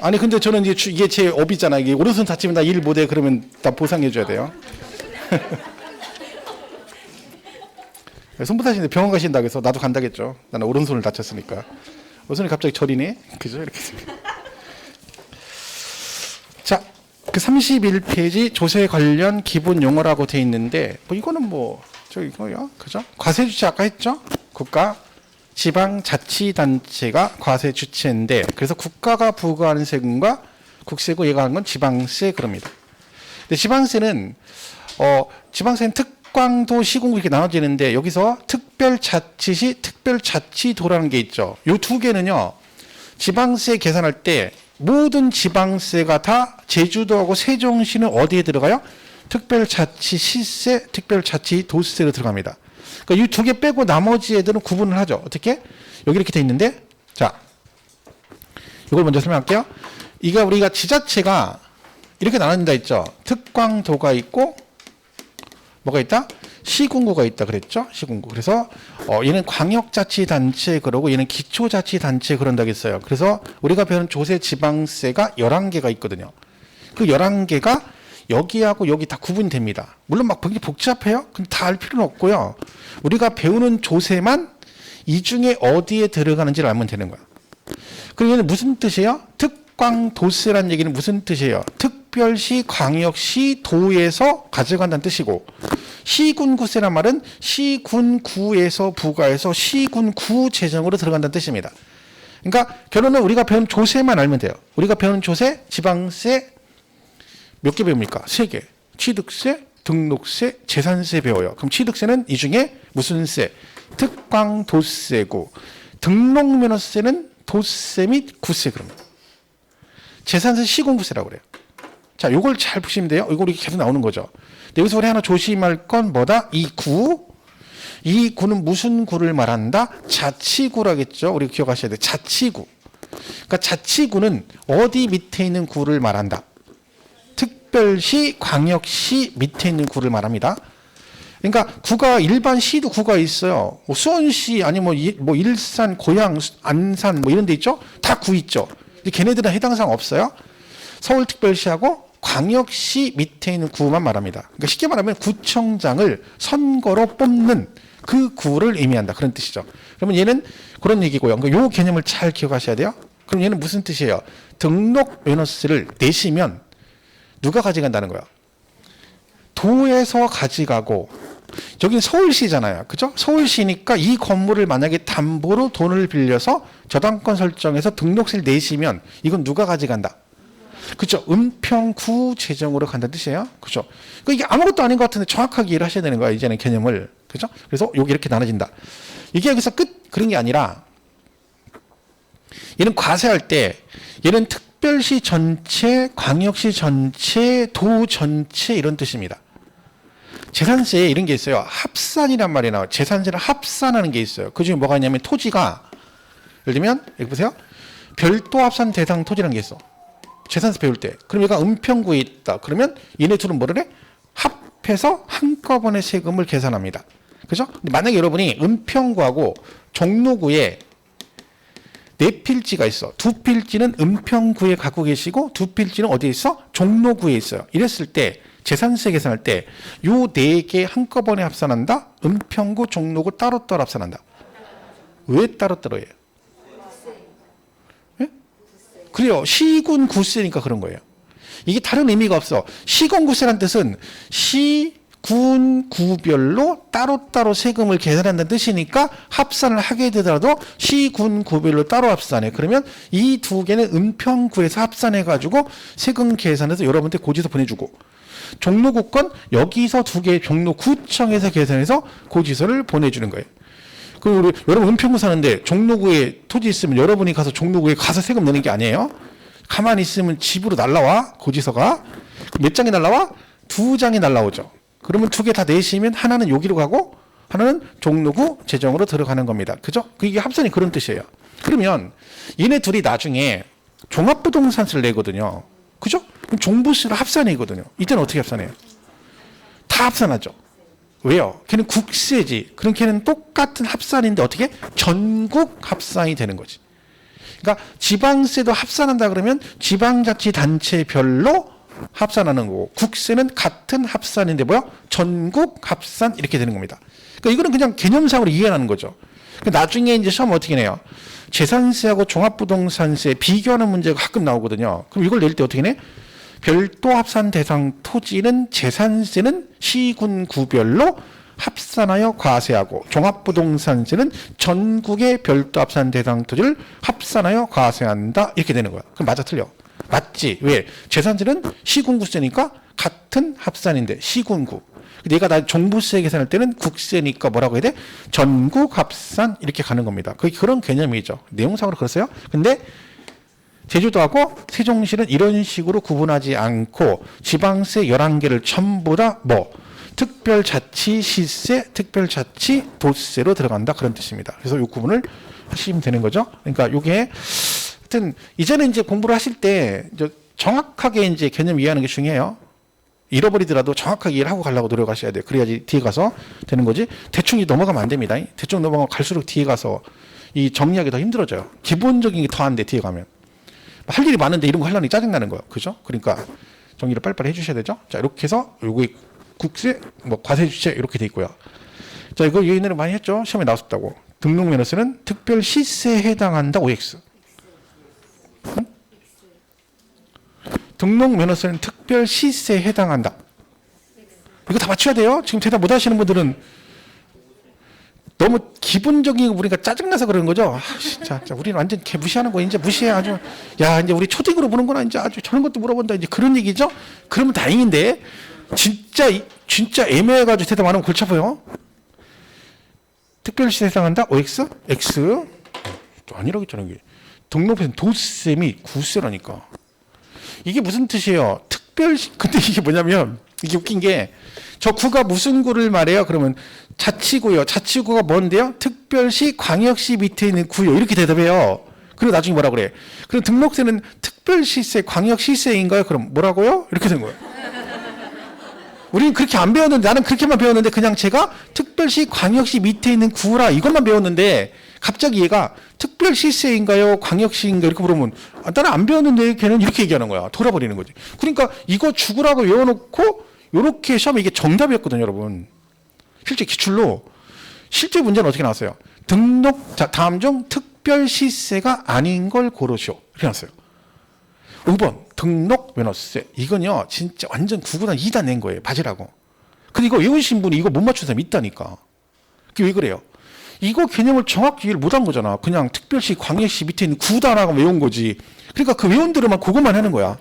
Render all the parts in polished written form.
아니 근데 저는 이제 이게 제 업이잖아. 이게 오른손 다치면 나 일 못해. 그러면 나 보상해 줘야 돼요. 손부 다치는데 병원 가신다고 해서 나도 간다겠죠. 나는 오른손을 다쳤으니까. 오른손이 갑자기 저리네. 그죠? 이렇게. 자, 그 31페이지 조세 관련 기본 용어라고 돼 있는데 뭐 이거는 뭐 저 이거요. 그죠? 과세 주체 아까 했죠? 국가 지방자치단체가 과세 주체인데 그래서 국가가 부과하는 세금과 국세고 얘가 하는 건 지방세 그럽니다. 근데 지방세는 특광도 시군구 이렇게 나눠지는데 여기서 특별자치시 특별자치도라는 게 있죠. 요 두 개는요. 지방세 계산할 때 모든 지방세가 다 제주도하고 세종시는 어디에 들어가요? 특별자치시세, 특별자치도세로 들어갑니다. 그러니까 이 두 개 빼고 나머지 애들은 구분을 하죠. 어떻게? 여기 이렇게 돼 있는데, 자, 이걸 먼저 설명할게요. 이게 우리가 지자체가 이렇게 나눠진다 했죠. 특광도가 있고, 뭐가 있다? 시군구가 있다 그랬죠. 시군구. 그래서 얘는 광역자치단체 그러고 얘는 기초자치단체 그런다고 했어요. 그래서 우리가 배우는 조세 지방세가 11개가 있거든요. 그 11개가 여기하고 여기 다 구분이 됩니다. 물론 막 굉장히 복잡해요. 근데 다 알 필요는 없고요. 우리가 배우는 조세만 이 중에 어디에 들어가는지를 알면 되는 거야. 그럼 얘는 무슨 뜻이에요? 특광도세라는 얘기는 무슨 뜻이에요? 특별시, 광역시, 도에서 가져간다는 뜻이고 시군구세란 말은 시군구에서 부과해서 시군구 재정으로 들어간다는 뜻입니다. 그러니까 결론은 우리가 배운 조세만 알면 돼요. 우리가 배우는 조세, 지방세 몇 개 배웁니까? 3개. 취득세, 등록세, 재산세 배워요. 그럼 취득세는 이 중에 무슨 세? 특광도세고 등록면허세는 도세 및 구세 그럽니다. 재산세 시군구세라고 그래요. 자, 요걸 잘 보시면 돼요. 이거 이렇게 계속 나오는 거죠. 근데 여기서 우리 하나 조심할 건 뭐다? 이 구. 이 구는 무슨 구를 말한다? 자치구라겠죠. 우리 기억하셔야 돼요. 자치구. 그러니까 자치구는 어디 밑에 있는 구를 말한다? 특별시, 광역시 밑에 있는 구를 말합니다. 그러니까 구가 일반 시도 구가 있어요. 뭐 수원시 아니면 뭐 일산, 고양, 안산 뭐 이런 데 있죠? 다 구 있죠. 근데 걔네들은 해당 사항 없어요. 서울특별시하고 광역시 밑에 있는 구만 말합니다. 그러니까 쉽게 말하면 구청장을 선거로 뽑는 그 구를 의미한다. 그런 뜻이죠. 그러면 얘는 그런 얘기고요. 그러니까 요 개념을 잘 기억하셔야 돼요. 그럼 얘는 무슨 뜻이에요? 등록 면허세를 내시면 누가 가져간다는 거야? 도에서 가져가고 여기는 서울시잖아요. 그죠? 서울시니까 이 건물을 만약에 담보로 돈을 빌려서 저당권 설정해서 등록세를 내시면 이건 누가 가져간다? 그죠? 은평구 재정으로 간다는 뜻이에요. 그죠? 그러니까 이게 아무것도 아닌 것 같은데 정확하게 이해를 하셔야 되는 거야. 이제는 개념을. 그죠? 그래서 여기 이렇게 나눠진다. 이게 여기서 끝 그런 게 아니라 얘는 과세할 때 얘는 특별시 전체, 광역시 전체, 도 전체 이런 뜻입니다. 재산세에 이런 게 있어요. 합산이란 말이 나와요. 재산세를 합산하는 게 있어요. 그 중에 뭐가 있냐면 토지가 예를 들면 여기 보세요. 별도 합산 대상 토지라는 게 있어. 재산세 배울 때. 그럼 얘가 은평구에 있다. 그러면 얘네 둘은 뭐를 해? 합해서 한꺼번에 세금을 계산합니다. 그죠? 근데 만약에 여러분이 은평구하고 종로구에 네 필지가 있어. 두 필지는 은평구에 갖고 계시고 두 필지는 어디에 있어? 종로구에 있어요. 이랬을 때 재산세 계산할 때 요 네 개 한꺼번에 합산한다? 은평구, 종로구 따로따로 합산한다. 왜 따로따로 해요? 예? 그래요. 시군 구세니까 그런 거예요. 이게 다른 의미가 없어. 시군 구세란 뜻은 군 구별로 따로따로 세금을 계산한다는 뜻이니까 합산을 하게 되더라도 시군 구별로 따로 합산해. 그러면 이 두 개는 은평구에서 합산해가지고 세금 계산해서 여러분한테 고지서 보내주고 종로구 건 여기서 두 개 종로구청에서 계산해서 고지서를 보내주는 거예요. 그리고 우리 여러분 은평구 사는데 종로구에 토지 있으면 여러분이 가서 종로구에 가서 세금 내는 게 아니에요. 가만히 있으면 집으로 날라와 고지서가. 몇 장이 날라와? 2장이 날라오죠. 그러면 두 개 다 내시면 하나는 여기로 가고 하나는 종로구 재정으로 들어가는 겁니다. 그죠? 이게 합산이 그런 뜻이에요. 그러면 얘네 둘이 나중에 종합부동산세를 내거든요. 그죠? 그럼 종부세로 합산이거든요. 이때는 어떻게 합산해요? 다 합산하죠. 왜요? 걔는 국세지. 그럼 걔는 똑같은 합산인데 어떻게? 전국 합산이 되는 거지. 그러니까 지방세도 합산한다 그러면 지방자치단체별로 합산하는 거고, 국세는 같은 합산인데 뭐야? 전국 합산 이렇게 되는 겁니다. 그러니까 이거는 그냥 개념상으로 이해하는 거죠. 그러니까 나중에 이제 시험 어떻게 내요? 재산세하고 종합부동산세 비교하는 문제가 가끔 나오거든요. 그럼 이걸 낼 때 어떻게 내? 별도 합산 대상 토지는 재산세는 시군구별로 합산하여 과세하고, 종합부동산세는 전국의 별도 합산 대상 토지를 합산하여 과세한다. 이렇게 되는 거야. 그럼 맞아 틀려? 맞지. 왜? 재산세는 시군구세니까 같은 합산인데 시군구. 내가 나 종부세 계산할 때는 국세니까 뭐라고 해야 돼? 전국 합산 이렇게 가는 겁니다. 그런 개념이죠. 내용상으로 그렇어요. 근데 제주도하고 세종시는 이런 식으로 구분하지 않고 지방세 11개를 전부 다 뭐 특별자치시세, 특별자치도세로 들어간다 그런 뜻입니다. 그래서 이 구분을 하시면 되는 거죠. 그러니까 이게 하여튼 이제는 이제 공부를 하실 때 정확하게 이제 개념 이해하는 게 중요해요. 잃어버리더라도 정확하게 이해를 하고 가려고 노력하셔야 돼요. 그래야지 뒤에 가서 되는 거지. 대충 넘어가면 안 됩니다. 대충 넘어가면 갈수록 뒤에 가서 이 정리하기 더 힘들어져요. 기본적인 게 더 안 돼, 뒤에 가면. 할 일이 많은데 이런 거 하려니 짜증나는 거예요. 그죠? 그러니까 정리를 빨리빨리 해주셔야 되죠. 자, 이렇게 해서 요거 국세, 뭐 과세주체 이렇게 돼 있고요. 자, 이거 얘네는 많이 했죠. 시험에 나왔었다고. 등록면허세는 특별시세에 해당한다. OX. 응? 등록면허세는 특별시세에 해당한다. 이거 다 맞춰야 돼요. 지금 대답 못 하시는 분들은 너무 기본적인 거 보니까 짜증나서 그러는 거죠. 아, 진짜 우리는 완전 개 무시하는 거 이제 무시해 아주. 야, 이제 우리 초딩으로 보는구나. 이제 아주 저런 것도 물어본다. 이제 그런 얘기죠. 그러면 다행인데 진짜 애매해가지고 대답 안 하면 골치 아파요. 특별시세 해당한다. OX? X? 아니라고 했잖아. 이게. 등록세는 도세 및 구세라니까. 이게 무슨 뜻이에요? 특별시, 근데 이게 뭐냐면, 이게 웃긴 게, 저 구가 무슨 구를 말해요? 그러면 자치구요. 자치구가 뭔데요? 특별시, 광역시 밑에 있는 구요. 이렇게 대답해요. 그리고 나중에 뭐라 그래? 그럼 등록세는 특별시세, 광역시세인가요? 그럼 뭐라고요? 이렇게 된 거예요. 우리는 그렇게 안 배웠는데, 나는 그렇게만 배웠는데, 그냥 제가 특별시, 광역시 밑에 있는 구라 이것만 배웠는데, 갑자기 얘가 특별시세인가요? 광역시인가요? 이렇게 물으면 나는 안 배웠는데 걔는 이렇게 얘기하는 거야. 돌아버리는 거지. 그러니까 이거 죽으라고 외워놓고 이렇게 시험에 이게 정답이었거든요, 여러분. 실제 기출로 실제 문제는 어떻게 나왔어요? 자, 다음 중 특별시세가 아닌 걸 고르시오. 이렇게 나왔어요. 5번 등록면허세. 이건요 진짜 완전 9구단 2단 낸 거예요. 맞으라고. 근데 이거 외우신 분이 이거 못 맞춘 사람이 있다니까. 그게 왜 그래요? 이거 개념을 정확히 이해를 못한 거잖아. 그냥 특별시, 광역시 밑에 있는 구단하고 외운 거지. 그러니까 그 외운 대로만 그것만 하는 거야.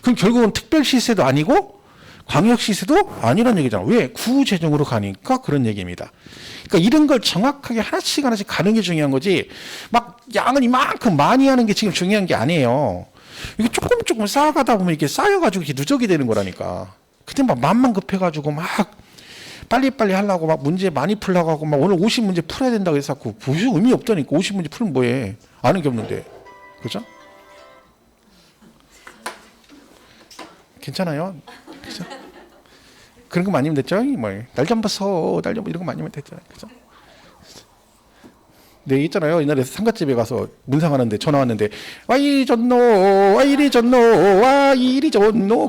그럼 결국은 특별시세도 아니고 광역시세도 아니란 얘기잖아. 왜? 구제정으로 가니까 그런 얘기입니다. 그러니까 이런 걸 정확하게 하나씩 가는 게 중요한 거지. 막 양을 이만큼 많이 하는 게 지금 중요한 게 아니에요. 이게 조금 쌓아가다 보면 이게 쌓여가지고 이렇게 누적이 되는 거라니까. 그때 막 마음만 급해가지고 막 빨리빨리 하려고 막 문제 많이 풀려고 하고 막 오늘 50문제 풀어야 된다고 해서 무슨 의미 없다니까. 50문제 풀면 뭐해. 아는 게 없는데. 그죠? 괜찮아요? 그죠? 그런 거 많이면 됐죠? 뭐, 날 좀 봐서, 날 좀 이런 거 많이면 됐잖아요. 그죠? 네, 있잖아요. 옛날에 상가집에 가서 문상하는데 전화 왔는데, 와 이리 줬노.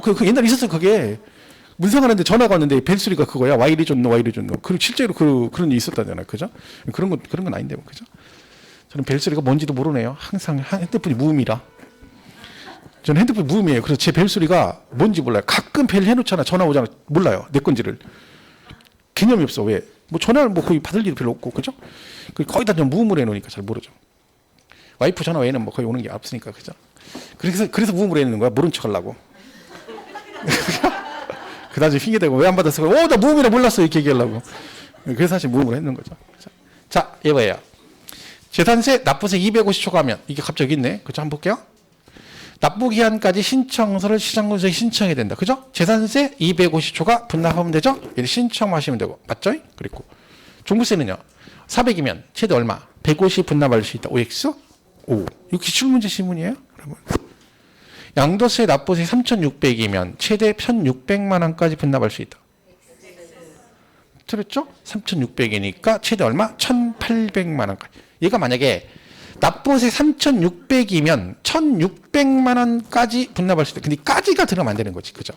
그 옛날에 있었어, 그게. 문상하는데 전화가 왔는데 벨소리가 그거야. 와 이리 줬노. 그리고 실제로 그런 일이 있었다잖아요. 그죠? 그런 건 아닌데, 뭐, 그죠? 저는 벨소리가 뭔지도 모르네요. 항상 핸드폰이 무음이라. 저는 핸드폰 무음이에요. 그래서 제 벨소리가 뭔지 몰라요. 가끔 벨 해놓잖아. 전화 오잖아. 몰라요. 내 건지를. 개념이 없어. 왜? 뭐 전화를 뭐 거의 받을 일이 별로 없고, 그죠? 거의 다 좀 무음으로 해놓으니까 잘 모르죠. 와이프 전화 외에는 뭐 거의 오는 게 없으니까, 그죠? 그래서 무음으로 해놓는 거야. 모른 척 하려고. 그 나중에 핑계대고 왜 안 받았어? 나 무음이라 몰랐어. 이렇게 얘기하려고. 그래서 사실 무음으로 했는 거죠. 그죠? 자, 이거예요. 재산세, 납부세 250초 가면 이게 갑자기 있네. 그죠? 한번 볼게요. 납부기한까지 신청서를 시장군수에 신청해야 된다. 그죠? 재산세 250초가 분납하면 되죠? 이렇게 신청하시면 되고. 맞죠? 그리고 종부세는요. 400이면 최대 얼마? 150 분납할 수 있다. OX? 5. 이거 기출문제 시문이에요? 여러분. 양도세, 납부세 3,600이면 최대 1,600만 원까지 분납할 수 있다. 들었죠? 3,600이니까 최대 얼마? 1,800만 원까지. 얘가 만약에 납부세 3,600이면 1,600만 원까지 분납할 수 있다. 근데 까지가 들어가면 안 되는 거지. 그죠?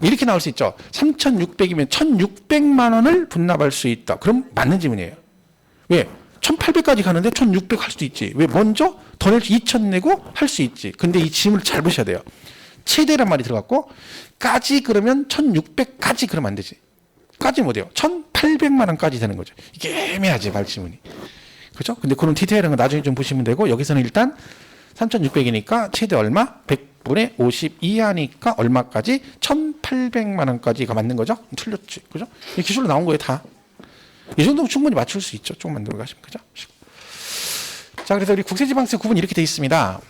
이렇게 나올 수 있죠. 3,600이면 1,600만 원을 분납할 수 있다. 그럼 맞는 질문이에요. 왜? 1,800까지 가는데 1,600 할 수도 있지. 왜? 먼저 더 낼 2,000 내고 할 수 있지. 근데 이 질문을 잘 보셔야 돼요. 최대란 말이 들어갔고 까지 그러면 1,600까지 그러면 안 되지. 까지 못 해요. 1,800만 원까지 되는 거죠. 이게 애매하지 말지문이. 그죠? 근데 그런 디테일한 거 나중에 좀 보시면 되고 여기서는 일단 3,600이니까 최대 얼마? 100분의 50 이하니까 얼마까지? 1,800만 원까지가 맞는 거죠? 틀렸지. 그죠? 이 기술로 나온 거예요, 다. 이 정도면 충분히 맞출 수 있죠. 조금만 들어가시면. 그죠? 자, 그래서 우리 국세지방세 구분 이렇게 돼 있습니다.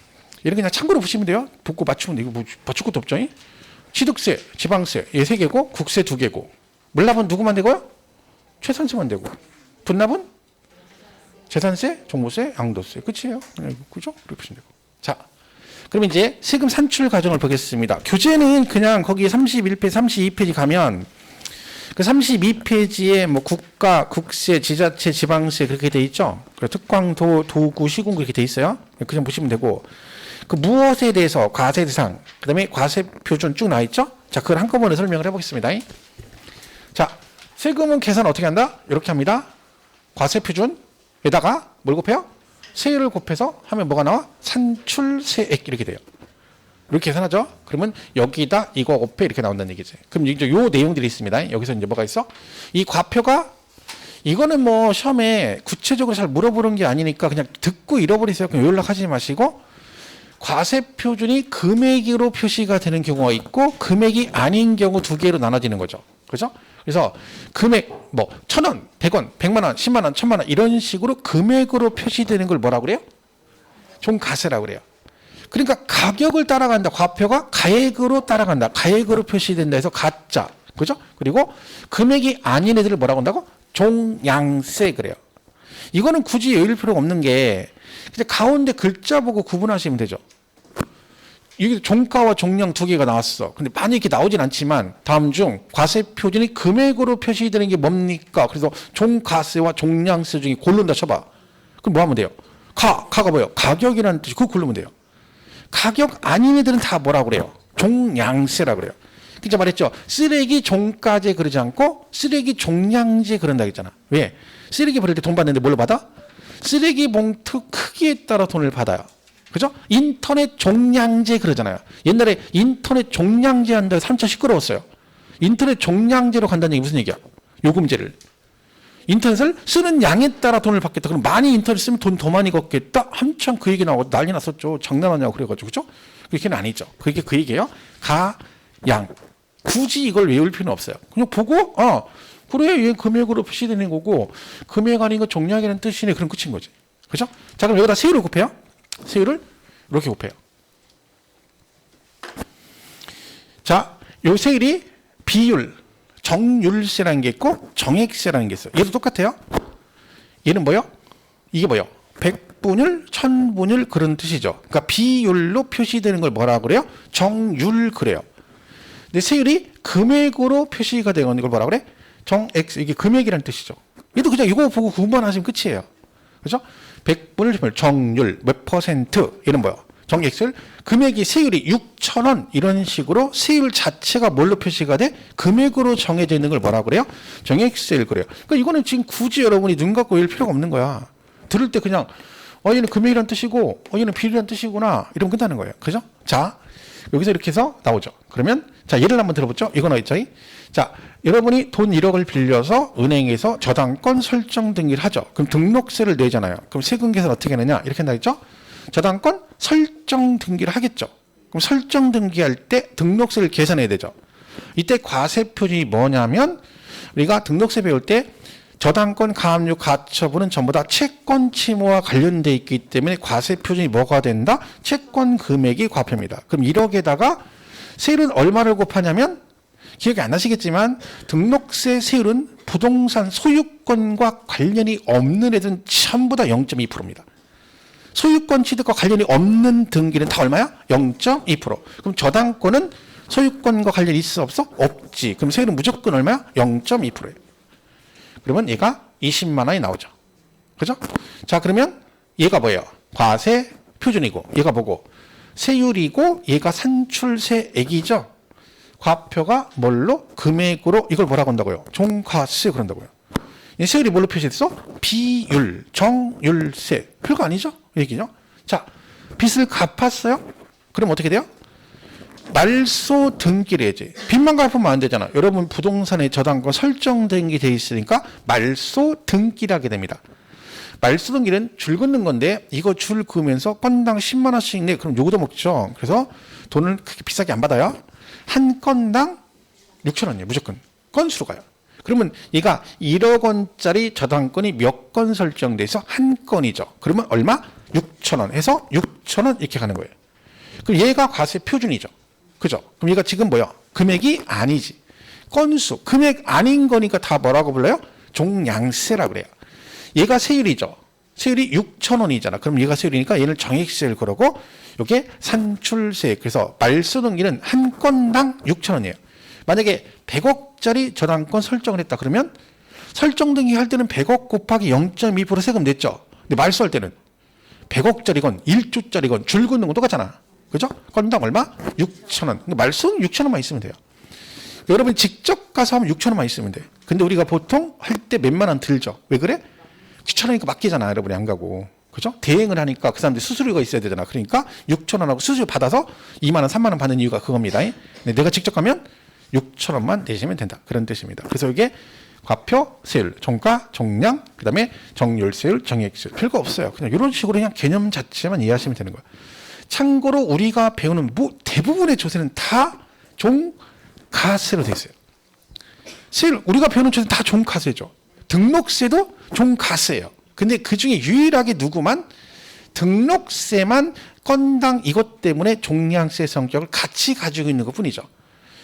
이런 그냥 참고로 보시면 돼요. 듣고 맞추면 돼. 이거 뭐 맞출 것도 없죠. 취득세, 지방세, 얘 3개고, 국세 2개고. 물납은 누구만 되고요? 최선세만 되고. 분납은? 재산세, 종부세, 양도세. 끝이에요. 그죠? 이렇게 보시면 되고. 자, 그럼 이제 세금 산출 과정을 보겠습니다. 교재는 그냥 거기 31페이지, 32페이지 가면 그 32페이지에 뭐 국가, 국세, 지자체, 지방세 그렇게 돼 있죠. 특광, 도구, 시군 그렇게 돼 있어요. 그냥 보시면 되고 그 무엇에 대해서 과세 대상, 그다음에 과세 표준 쭉 나와 있죠. 자, 그걸 한꺼번에 설명을 해보겠습니다. 자, 세금은 계산 어떻게 한다? 이렇게 합니다. 과세 표준에다가 뭘 곱해요? 세율을 곱해서 하면 뭐가 나와? 산출세액 이렇게 돼요. 이렇게 계산하죠. 그러면 여기다 이거 곱해 이렇게 나온다는 얘기지. 그럼 이제 요 내용들이 있습니다. 여기서 이제 뭐가 있어? 이 과표가 이거는 뭐 시험에 구체적으로 잘 물어보는 게 아니니까 그냥 듣고 잃어버리세요. 그냥 연락하지 마시고 과세 표준이 금액으로 표시가 되는 경우가 있고 금액이 아닌 경우 두 개로 나눠지는 거죠. 그죠? 그래서 금액 뭐 1,000원, 100원, 100만 원, 10만 원, 1,000만 원 이런 식으로 금액으로 표시되는 걸 뭐라고 그래요? 종가세라고 그래요. 그러니까 가격을 따라간다. 과표가 가액으로 따라간다. 가액으로 표시된다 해서 가짜. 그죠? 그리고 금액이 아닌 애들을 뭐라고 한다고? 종양세 그래요. 이거는 굳이 외울 필요가 없는 게 이제 가운데 글자 보고 구분하시면 되죠. 이게 종가와 종량 두 개가 나왔어. 근데 많이 이렇게 나오진 않지만 다음 중 과세 표준이 금액으로 표시되는 게 뭡니까? 그래서 종가세와 종량세 중에 고른다 쳐봐. 그럼 뭐 하면 돼요? 가가 뭐예요? 가격이라는 뜻이 그거 고르면 돼요. 가격 아닌 애들은 다 뭐라고 그래요? 종양세라고 그래요. 진짜 말했죠. 쓰레기 종가제 그러지 않고 쓰레기 종량제 그런다 했잖아. 왜? 쓰레기 버릴 때 돈 받는데 뭘로 받아? 쓰레기 봉투 크기에 따라 돈을 받아요. 그죠? 인터넷 종량제 그러잖아요. 옛날에 인터넷 종량제 한다고 삼차 시끄러웠어요. 인터넷 종량제로 간다는 얘기 무슨 얘기야? 요금제를. 인터넷을 쓰는 양에 따라 돈을 받겠다. 그럼 많이 인터넷 쓰면 돈 더 많이 걷겠다. 한참 그 얘기 나오고 난리 났었죠. 장난하냐고 그래가지고. 그죠? 그렇게는 아니죠. 그게 그 얘기예요. 가, 양. 굳이 이걸 외울 필요는 없어요. 그냥 보고 그래 얘 금액으로 표시되는 거고 금액 아닌 거 종량이라는 뜻이네. 그럼 끝인 거지. 그죠? 자, 그럼 여기다 세율을 곱해요. 세율을 이렇게 곱해요. 자, 요 세율이 비율, 정율세라는 게 있고 정액세라는 게 있어요. 얘도 똑같아요. 얘는 뭐요? 이게 뭐요? 100분율, 1000분율 그런 뜻이죠. 그러니까 비율로 표시되는 걸 뭐라고 그래요? 정율 그래요. 근데 세율이 금액으로 표시가 되는 걸 뭐라고 그래? 정액, 이게 금액이라는 뜻이죠. 얘도 그냥 이거 보고 구분하시면 끝이에요. 그죠? 100분을 정률 몇 퍼센트 얘는 뭐야? 정액세율 금액이 세율이 6,000원 이런 식으로 세율 자체가 뭘로 표시가 돼? 금액으로 정해져 있는 걸 뭐라고 그래요? 정액세율 그래요. 그러니까 이거는 지금 굳이 여러분이 눈 감고 외울 필요가 없는 거야. 들을 때 그냥 얘는 금액이란 뜻이고 얘는 비율이란 뜻이구나 이러면 끝나는 거예요. 그죠? 자, 여기서 이렇게 해서 나오죠. 그러면 자, 예를 한번 들어보죠. 이거 나와 있죠. 자, 여러분이 돈 1억을 빌려서 은행에서 저당권 설정 등기를 하죠. 그럼 등록세를 내잖아요. 그럼 세금 계산 어떻게 내냐? 이렇게 한다 했죠. 저당권 설정 등기를 하겠죠. 그럼 설정 등기할 때 등록세를 계산해야 되죠. 이때 과세 표준이 뭐냐면 우리가 등록세 배울 때 저당권 가압류 가처분은 전부 다 채권 침해와 관련돼 있기 때문에 과세 표준이 뭐가 된다? 채권 금액이 과표입니다. 그럼 1억에다가 세율은 얼마를 곱하냐면 기억이 안 나시겠지만 등록세 세율은 부동산 소유권과 관련이 없는 애들은 전부 다 0.2%입니다. 소유권 취득과 관련이 없는 등기는 다 얼마야? 0.2%. 그럼 저당권은 소유권과 관련이 있어 없어? 없지. 그럼 세율은 무조건 얼마야? 0.2%예요. 그러면 얘가 20만 원이 나오죠. 그죠? 자, 그러면 얘가 뭐예요? 과세 표준이고 얘가 뭐고 세율이고 얘가 산출세액이죠. 과표가 뭘로? 금액으로 이걸 뭐라고 한다고요? 종가세 그런다고요. 이 세율이 뭘로 표시됐어? 비율, 정율세. 별거 아니죠? 얘기죠. 자, 빚을 갚았어요? 그럼 어떻게 돼요? 말소 등기를 해야지. 빚만 갚으면 안 되잖아. 여러분 부동산의 저당권 설정 등기 돼 있으니까 말소 등기를 하게 됩니다. 말소 등기는 줄 긋는 건데 이거 줄 그으면서 건당 10만 원씩 내. 그럼 요거도 먹죠. 그래서 돈을 그렇게 비싸게 안 받아요. 한 건당 6천 원이에요. 무조건. 건수로 가요. 그러면 얘가 1억 원짜리 저당권이 몇 건 설정돼서 한 건이죠. 그러면 얼마? 6천 원 해서 6천 원 이렇게 가는 거예요. 그럼 얘가 과세 표준이죠. 그죠? 그럼 얘가 지금 뭐야? 금액이 아니지. 건수. 금액 아닌 거니까 다 뭐라고 불러요? 종량세라고 그래요. 얘가 세율이죠. 세율이 6천 원이잖아. 그럼 얘가 세율이니까 얘는 정액세를 그러고 이게 산출세. 그래서 말소 등기는 한 건당 6천 원이에요. 만약에 100억짜리 저당권 설정을 했다 그러면 설정 등기 할 때는 100억 곱하기 0.2% 세금 냈죠. 근데 말소할 때는 100억짜리건 1조짜리건 줄 긋는 건 똑같잖아. 그죠? 건당 얼마? 6천 원. 근데 말소는 6천 원만 있으면 돼요. 여러분 직접 가서 하면 6천 원만 있으면 돼. 근데 우리가 보통 할 때 몇만 원 들죠. 왜 그래? 귀찮으니까 맡기잖아. 여러분이 안 가고. 그죠? 대행을 하니까 그 사람들 수수료가 있어야 되잖아. 그러니까 6천 원하고 수수료 받아서 2만 원, 3만 원 받는 이유가 그겁니다. 근데 내가 직접 가면 6천 원만 내시면 된다. 그런 뜻입니다. 그래서 이게 과표, 세율, 종가, 종량, 그 다음에 정률세율, 정액세율. 별거 없어요. 그냥 이런 식으로 그냥 개념 자체만 이해하시면 되는 거예요. 참고로 우리가 배우는 대부분의 조세는 다 종가세로 돼 있어요. 세율, 우리가 배우는 조세는 다 종가세죠. 등록세도 종가세예요. 근데 그 중에 유일하게 누구만 등록세만 건당 이것 때문에 종량세 성격을 같이 가지고 있는 것 뿐이죠.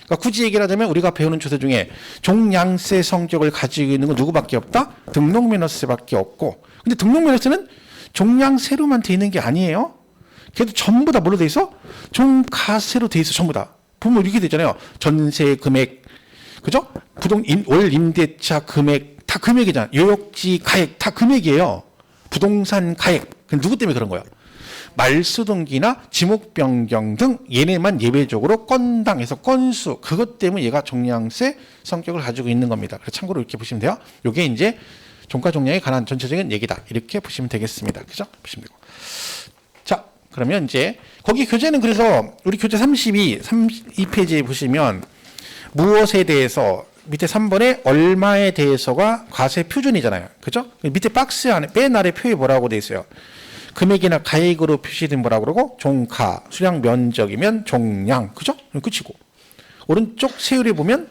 그러니까 굳이 얘기를 하자면 우리가 배우는 조세 중에 종량세 성격을 가지고 있는 건 누구밖에 없다? 등록면허세밖에 없고. 근데 등록면허세는 종량세로만 돼 있는 게 아니에요. 걔도 전부 다 뭘로 돼 있어? 종가세로 돼 있어. 전부 다. 보면 이렇게 되잖아요. 전세 금액, 그죠? 월 임대차 금액 다 금액이잖아. 요역지 가액 다 금액이에요. 부동산 가액. 누구 때문에 그런 거야? 말소 등기나 지목 변경 등 얘네만 예외적으로 건당해서 건수 그것 때문에 얘가 종량세 성격을 가지고 있는 겁니다. 그래서 참고로 이렇게 보시면 돼요. 이게 이제 종가 종량에 관한 전체적인 얘기다. 이렇게 보시면 되겠습니다. 그죠? 보시면 되고. 자, 그러면 이제 거기 교재는 그래서 우리 교재 32페이지에 보시면 무엇에 대해서 밑에 3번에 얼마에 대해서가 과세 표준이잖아요. 그죠? 밑에 박스 안에 맨 아래 표에 뭐라고 돼 있어요? 금액이나 가액으로 표시된 뭐라고 그러고 종가, 수량 면적이면 종량. 그죠? 끝이고. 오른쪽 세율에 보면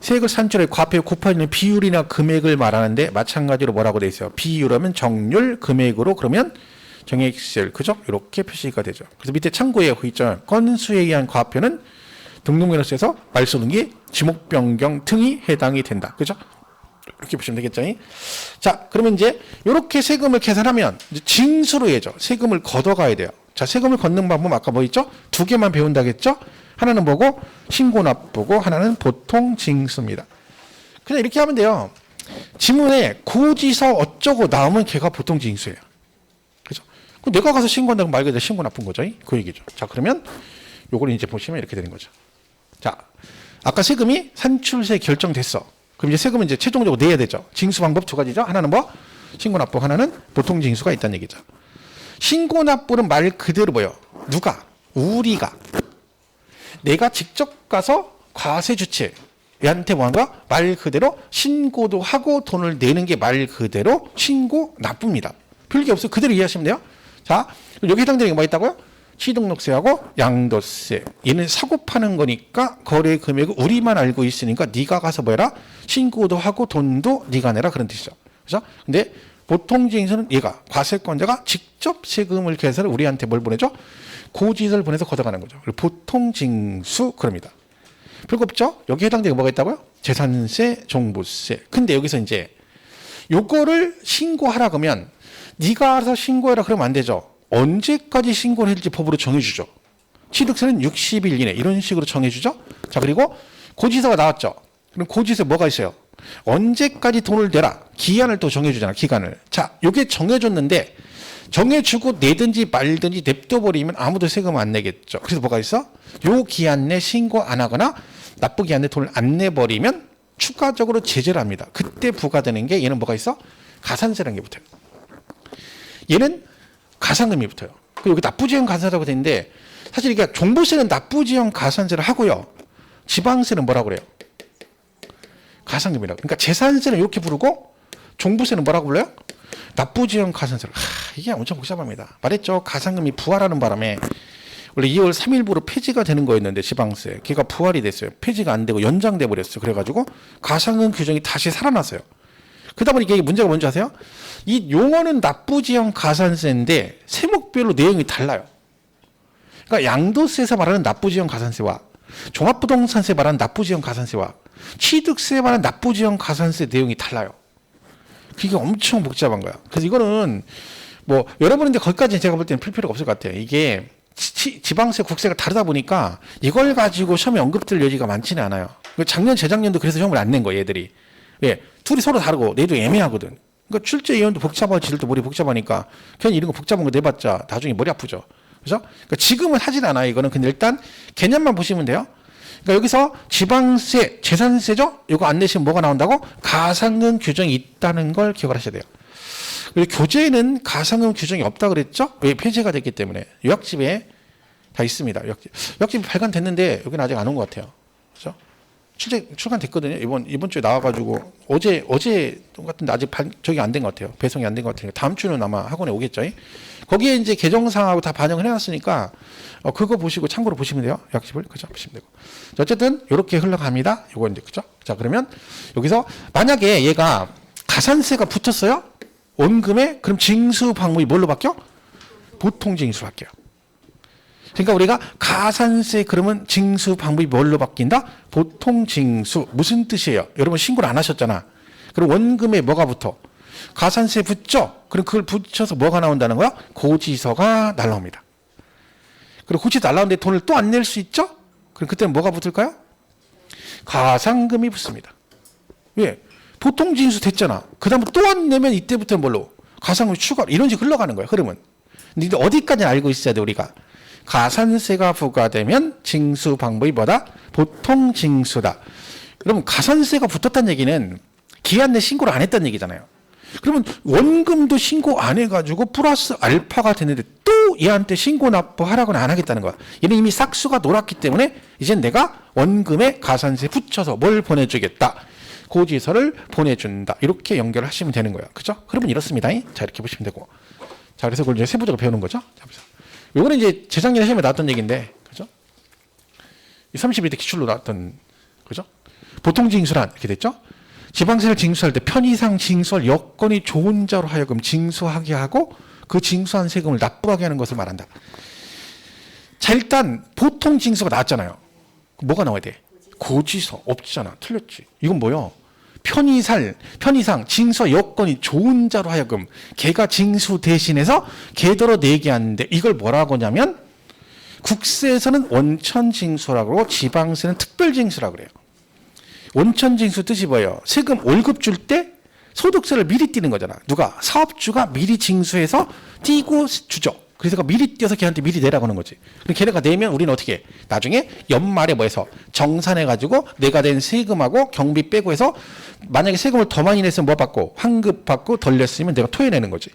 세액을 산출해 과표에 곱하는 비율이나 금액을 말하는데 마찬가지로 뭐라고 돼 있어요? 비율하면 정률, 금액으로 그러면 정액세율. 그죠? 이렇게 표시가 되죠. 그래서 밑에 참고에 있죠. 건수에 의한 과표는 등록면허세에서 말소 등기, 지목 변경 등이 해당이 된다. 그죠? 이렇게 보시면 되겠죠. 자, 그러면 이제 이렇게 세금을 계산하면 이제 징수로 해야죠. 세금을 걷어가야 돼요. 자, 세금을 걷는 방법 아까 뭐 있죠? 두 개만 배운다겠죠? 하나는 뭐고? 신고 납부고 하나는 보통 징수입니다. 그냥 이렇게 하면 돼요. 지문에 고지서 어쩌고 나오면 걔가 보통 징수예요. 그죠? 내가 가서 신고한다고 말 그대로 신고 납부인 거죠. 그 얘기죠. 자, 그러면 요걸 이제 보시면 이렇게 되는 거죠. 자, 아까 세금이 산출세 결정됐어. 그럼 이제 세금은 이제 최종적으로 내야 되죠. 징수 방법 두 가지죠. 하나는 뭐? 신고 납부, 하나는 보통 징수가 있다는 얘기죠. 신고 납부는 말 그대로 뭐예요? 누가? 우리가. 내가 직접 가서 과세 주체 얘한테 뭐한가? 말 그대로 신고도 하고 돈을 내는 게 말 그대로 신고 납부입니다. 별게 없어요. 그대로 이해하시면 돼요. 자, 여기 해당되는 게 뭐 있다고요? 취등록세하고 양도세. 얘는 사고 파는 거니까 거래 금액을 우리만 알고 있으니까 네가 가서 뭐 해라? 신고도 하고 돈도 네가 내라 그런 뜻이죠. 그죠? 근데 보통징수는 얘가 과세권자가 직접 세금을 계산을 우리한테 뭘 보내죠? 고지서를 보내서 걷어가는 거죠. 보통징수 그럽니다. 별거 없죠? 여기 해당되는 게 뭐가 있다고요? 재산세, 종부세. 근데 여기서 이제 요거를 신고하라 그러면 네가 알아서 신고해라 그러면 안 되죠. 언제까지 신고를 해야 될지 법으로 정해주죠. 취득세는 60일 이내 이런 식으로 정해주죠. 자, 그리고 고지서가 나왔죠. 그럼 고지서에 뭐가 있어요? 언제까지 돈을 내라. 기한을 또 정해주잖아. 기간을. 자, 요게 정해줬는데 정해주고 내든지 말든지 냅둬버리면 아무도 세금 안 내겠죠. 그래서 뭐가 있어? 요 기한 내 신고 안 하거나 납부 기한 내 돈을 안 내버리면 추가적으로 제재를 합니다. 그때 부과되는 게 얘는 뭐가 있어? 가산세라는 게 붙어요. 얘는 가상금이 붙어요. 그리고 여기 납부지형 가산세라고 돼 있는데 사실 이게 종부세는 납부지형 가산세를 하고요. 지방세는 뭐라고 그래요? 가상금이라고. 그러니까 재산세는 이렇게 부르고 종부세는 뭐라고 불러요? 납부지형 가산세로. 이게 엄청 복잡합니다. 말했죠. 가상금이 부활하는 바람에 원래 2월 3일부로 폐지가 되는 거였는데 지방세. 걔가 부활이 됐어요. 폐지가 안 되고 연장돼 버렸어요. 그래가지고 가상금 규정이 다시 살아났어요. 그러다 보니까 이게 문제가 뭔지 아세요? 이 용어는 납부지형 가산세인데 세목별로 내용이 달라요. 그러니까 양도세에서 말하는 납부지형 가산세와 종합부동산세 말하는 납부지형 가산세와 취득세 말하는 납부지형 가산세 내용이 달라요. 그게 엄청 복잡한 거야. 그래서 이거는 뭐 여러분인데 거기까지 제가 볼 때는 풀 필요가 없을 것 같아요. 이게 지방세, 국세가 다르다 보니까 이걸 가지고 시험에 언급될 여지가 많지는 않아요. 작년, 재작년도 그래서 시험을 안 낸 거예요, 얘들이. 왜? 둘이 서로 다르고 내도 애매하거든. 그러니까 출제 예언도 복잡하지도 머리 복잡하니까 그냥 이런 거 복잡한 거 내봤자 나중에 머리 아프죠. 그죠? 그러니까 지금은 하진 않아요, 이거는. 근데 일단 개념만 보시면 돼요. 그러니까 여기서 지방세, 재산세죠? 이거 안 내시면 뭐가 나온다고? 가상금 규정이 있다는 걸 기억을 하셔야 돼요. 그리고 교재에는 가상금 규정이 없다 그랬죠? 왜? 폐지가 됐기 때문에. 요약집에 다 있습니다. 요약집이 발간됐는데 여기는 아직 안 온 것 같아요. 그죠? 출간됐거든요. 이번 주에 나와가지고 어제 같은데 아직 저기 안 된 것 같아요. 배송이 안 된 것 같으니까 다음 주는 아마 학원에 오겠죠. 거기에 이제 개정사항하고 다 반영을 해놨으니까 그거 보시고 참고로 보시면 돼요. 요약집을 그죠? 보시면 되고. 어쨌든 이렇게 흘러갑니다. 요거 이제 그죠? 자, 그러면 여기서 만약에 얘가 가산세가 붙었어요. 원금에 그럼 징수 방법이 뭘로 바뀌어? 보통 징수로 바뀌어요. 그러니까 우리가 가산세 그러면 징수 방법이 뭘로 바뀐다? 보통 징수. 무슨 뜻이에요? 여러분 신고를 안 하셨잖아. 그럼 원금에 뭐가 붙어? 가산세 붙죠? 그럼 그걸 붙여서 뭐가 나온다는 거야? 고지서가 날라옵니다. 그리고 고지서 날라오는데 돈을 또 안 낼 수 있죠? 그럼 그때는 뭐가 붙을까요? 가상금이 붙습니다. 왜? 보통 징수 됐잖아. 그 다음에 또 안 내면 이때부터는 뭘로? 가상금이 추가. 이런 식으로 흘러가는 거야, 흐름은. 근데 어디까지 알고 있어야 돼, 우리가? 가산세가 부과되면 징수 방법이 뭐다? 보통 징수다. 그러면 가산세가 붙었다는 얘기는 기한 내 신고를 안 했다는 얘기잖아요. 그러면 원금도 신고 안 해가지고 플러스 알파가 됐는데 또 얘한테 신고 납부하라고는 안 하겠다는 거야. 얘는 이미 싹수가 놀았기 때문에 이제 내가 원금에 가산세 붙여서 뭘 보내주겠다. 고지서를 보내준다. 이렇게 연결을 하시면 되는 거예요. 그죠? 흐름은 이렇습니다. 자, 이렇게 보시면 되고. 자, 그래서 그걸 이제 세부적으로 배우는 거죠. 자, 보세요. 요거는 이제 재작년에 시험에 나왔던 얘기인데, 그죠? 31대 기출로 나왔던, 그죠? 보통 징수란, 이렇게 됐죠? 지방세를 징수할 때 편의상 징수할 여건이 좋은 자로 하여금 징수하게 하고 그 징수한 세금을 납부하게 하는 것을 말한다. 자, 일단 보통 징수가 나왔잖아요. 뭐가 나와야 돼? 고지서. 없잖아. 틀렸지. 이건 뭐요? 편의상 징수 여건이 좋은 자로 하여금 걔가 징수 대신해서 걔더러 내게 하는데 이걸 뭐라고 하냐면 국세에서는 원천징수라고 하고 지방세는 특별징수라고 그래요. 원천징수 뜻이 뭐예요? 세금 월급 줄 때 소득세를 미리 띄는 거잖아. 누가? 사업주가 미리 징수해서 띄고 주죠. 그래서 미리 띄어서 걔한테 미리 내라고 하는 거지. 그럼 걔네가 내면 우리는 어떻게 해? 나중에 연말에 뭐 해서 정산해가지고 내가 낸 세금하고 경비 빼고 해서 만약에 세금을 더 많이 냈으면 뭐 받고? 환급 받고 덜 냈으면 내가 토해내는 거지.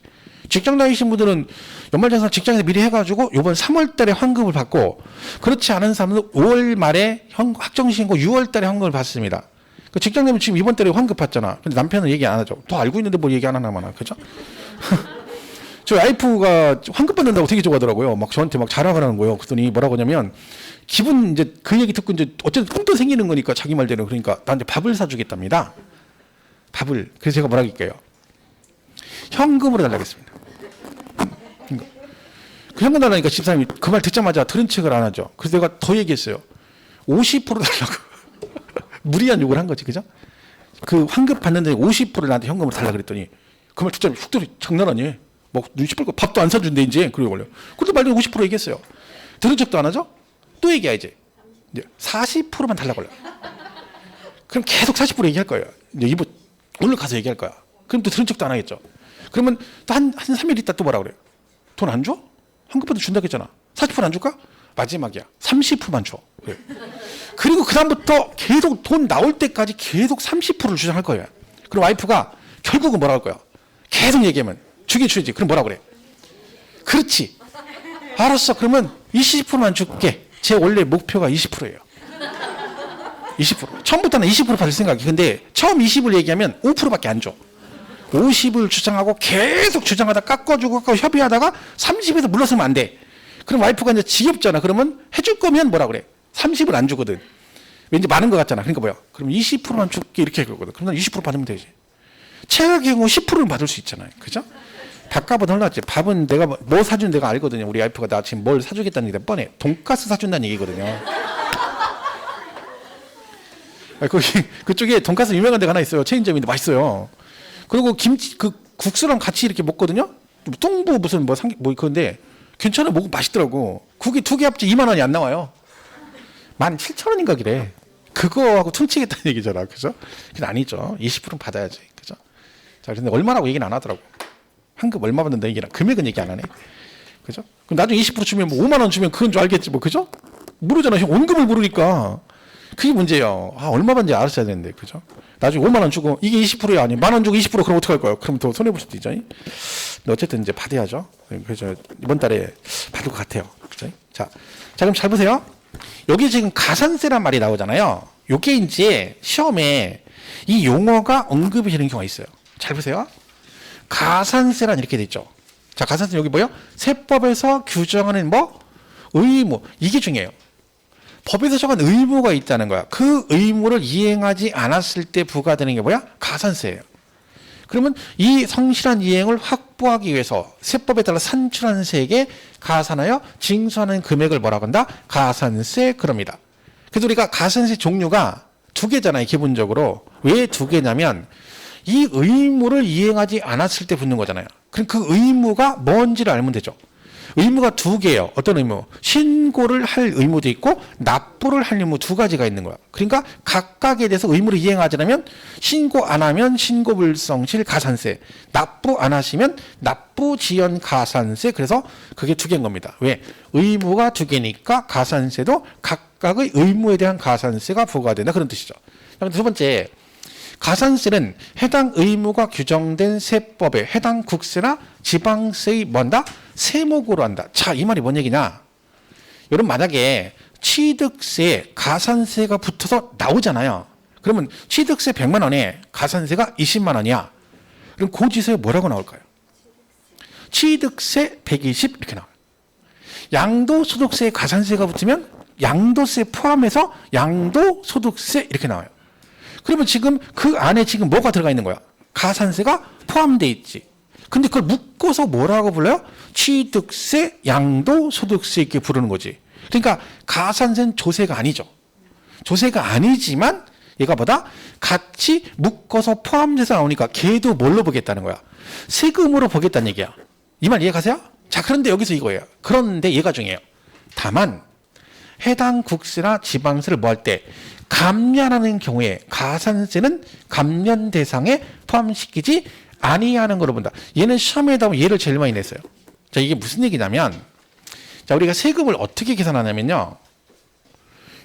직장 다니신 분들은 연말정산 직장에서 미리 해가지고 이번 3월 달에 환급을 받고 그렇지 않은 사람은 5월 말에 확정신고 6월 달에 환급을 받습니다. 그 직장내면 지금 이번 달에 환급 받잖아. 근데 남편은 얘기 안 하죠. 더 알고 있는데 뭘 얘기 안 하나 그죠? 저 와이프가 환급 받는다고 되게 좋아하더라고요. 막 저한테 막 자랑하라는 거예요. 그랬더니 뭐라고 하냐면 기분 이제 그 얘기 듣고 이제 어쨌든 꿈도 생기는 거니까 자기 말대로 그러니까 나한테 밥을 사주겠답니다. 밥을. 그래서 제가 뭐라고 할게요. 현금으로 달라겠습니다. 그 현금 달라니까 집사람이 그 말 듣자마자 들은 척을 안 하죠. 그래서 내가 더 얘기했어요. 50% 달라고. 무리한 요구를 한 거지, 그죠? 그 환급 받는데 50%를 나한테 현금으로 달라 그랬더니 그 말 듣자마자 훅 들이 장난 아니에요. 뭐 눈치 뻘고 밥도 안 사준대 이제 그러고 걸려. 그래도 말도 50% 얘기했어요. 들은 척도 안 하죠? 또 얘기해야지. 이제 40%만 달라고 걸려. 그럼 계속 40% 얘기할 거예요. 이제 이번 오늘 가서 얘기할 거야. 그럼 또 들은 척도 안 하겠죠. 그러면 또 한 3일 있다 또 뭐라 그래요? 돈 안 줘? 환급받아 준다고 했잖아. 40% 안 줄까? 마지막이야. 30%만 줘. 그래. 그리고 그다음부터 계속 돈 나올 때까지 계속 30%를 주장할 거예요. 그럼 와이프가 결국은 뭐라고 할 거야? 계속 얘기하면 주지. 그럼 뭐라고 그래? 그렇지. 알았어. 그러면 20%만 줄게. 제 원래 목표가 20%예요. 20%. 처음부터는 20% 받을 생각이. 근데 처음 20을 얘기하면 5%밖에 안 줘. 50을 주장하고 계속 주장하다 깎아주고 협의하다가 30에서 물러서면 안 돼. 그럼 와이프가 이제 지겹잖아. 그러면 해줄 거면 뭐라 그래? 30을 안 주거든. 왠지 많은 것 같잖아. 그러니까 뭐야? 그럼 20%만 줄게 이렇게 그러거든. 그럼 난 20% 받으면 되지. 최악의 경우 10%는 받을 수 있잖아요. 그죠? 닭값은 흘렀지. 밥은 내가 뭐 사준 내가 알거든요. 우리 와이프가 나 지금 뭘 사주겠다는 얘기가 뻔해. 돈가스 사준다는 얘기거든요. 거기 그쪽에 돈가스 유명한 데가 하나 있어요. 체인점인데 맛있어요. 그리고 김치 그 국수랑 같이 이렇게 먹거든요. 뚱부 무슨 뭐 그건데 괜찮아. 먹으면 맛있더라고. 국이 2개 합치 2만 원이 안 나와요. 17,000원인가 그래. 그거하고 퉁치겠다는 얘기잖아. 그죠? 그게 아니죠. 20%는 받아야지. 그죠? 자, 근데 얼마라고 얘기는 안 하더라고. 환급 얼마 받는다 얘기나 금액은 얘기 안 하네. 그죠? 그럼 나중에 20% 주면 뭐 5만 원 주면 그건 줄 알겠지 뭐. 그죠? 모르잖아. 원금을 모르니까. 그게 문제예요. 얼마 받는지 알았어야 되는데. 그죠? 나중에 5만 원 주고 이게 20%야 아니 만 원 주고 20% 그럼 어떡할 거예요? 그럼 더 손해 볼 수도 있죠. 근데 어쨌든 이제 받아야죠. 그래서 이번 달에 받을 것 같아요. 그죠? 자, 그럼 잘 보세요. 여기 지금 가산세란 말이 나오잖아요. 요게 이제 시험에 이 용어가 언급이 되는 경우가 있어요. 잘 보세요. 가산세란 이렇게 돼 있죠. 자, 가산세 여기 뭐요? 세법에서 규정하는 뭐 의무 이게 중요해요. 법에서 정한 의무가 있다는 거야. 그 의무를 이행하지 않았을 때 부과되는 게 뭐야? 가산세예요. 그러면 이 성실한 이행을 확보하기 위해서 세법에 따라 산출한 세액에 가산하여 징수하는 금액을 뭐라고 한다? 가산세 그럽니다. 그래서 우리가 가산세 종류가 2개잖아요. 기본적으로. 왜 2개냐면 이 의무를 이행하지 않았을 때 붙는 거잖아요. 그럼 그 의무가 뭔지를 알면 되죠. 의무가 2개예요. 어떤 의무? 신고를 할 의무도 있고 납부를 할 의무 2가지가 있는 거야. 그러니까 각각에 대해서 의무를 이행하지 않으면 신고 안 하면 신고불성실 가산세, 납부 안 하시면 납부지연 가산세. 그래서 그게 2개인 겁니다. 왜? 의무가 2개니까 가산세도 각각의 의무에 대한 가산세가 부과된다. 그런 뜻이죠. 두 번째, 가산세는 해당 의무가 규정된 세법에 해당 국세나 지방세의 뭔다? 세목으로 한다. 자, 이 말이 뭔 얘기냐? 여러분 만약에 취득세에 가산세가 붙어서 나오잖아요. 그러면 취득세 100만 원에 가산세가 20만 원이야. 그럼 고지서에 뭐라고 나올까요? 취득세 120 이렇게 나와요. 양도소득세에 가산세가 붙으면 양도세 포함해서 양도소득세 이렇게 나와요. 그러면 지금 그 안에 지금 뭐가 들어가 있는 거야? 가산세가 포함되어 있지. 근데 그걸 묶어서 뭐라고 불러요? 취득세, 양도소득세 이렇게 부르는 거지. 그러니까 가산세는 조세가 아니죠. 조세가 아니지만 얘가 뭐다? 같이 묶어서 포함돼서 나오니까 걔도 뭘로 보겠다는 거야? 세금으로 보겠다는 얘기야. 이 말 이해가세요? 자, 그런데 여기서 이거예요. 그런데 얘가 중요해요. 다만 해당 국세나 지방세를 뭐 할 때 감면하는 경우에 가산세는 감면 대상에 포함시키지 아니하는 걸로 본다. 얘는 시험에 나오면 얘를 제일 많이 냈어요. 자, 이게 무슨 얘기냐면, 자, 우리가 세금을 어떻게 계산하냐면요.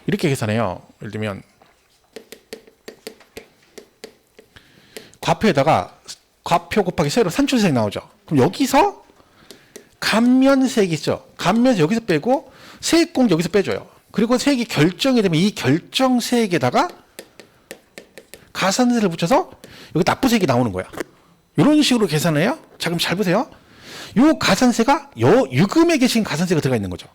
이렇게 계산해요. 예를 들면, 과표에다가 과표 곱하기 세로 산출세액 나오죠. 그럼 여기서 감면세액이 있죠. 감면세 여기서 빼고 세액공 여기서 빼줘요. 그리고 세액이 결정이 되면 이 결정세액에다가 가산세를 붙여서 여기 납부세액이 나오는 거야. 이런 식으로 계산해요. 자, 그럼 잘 보세요. 요 가산세가 요 유금에 계신 가산세가 들어가 있는 거죠.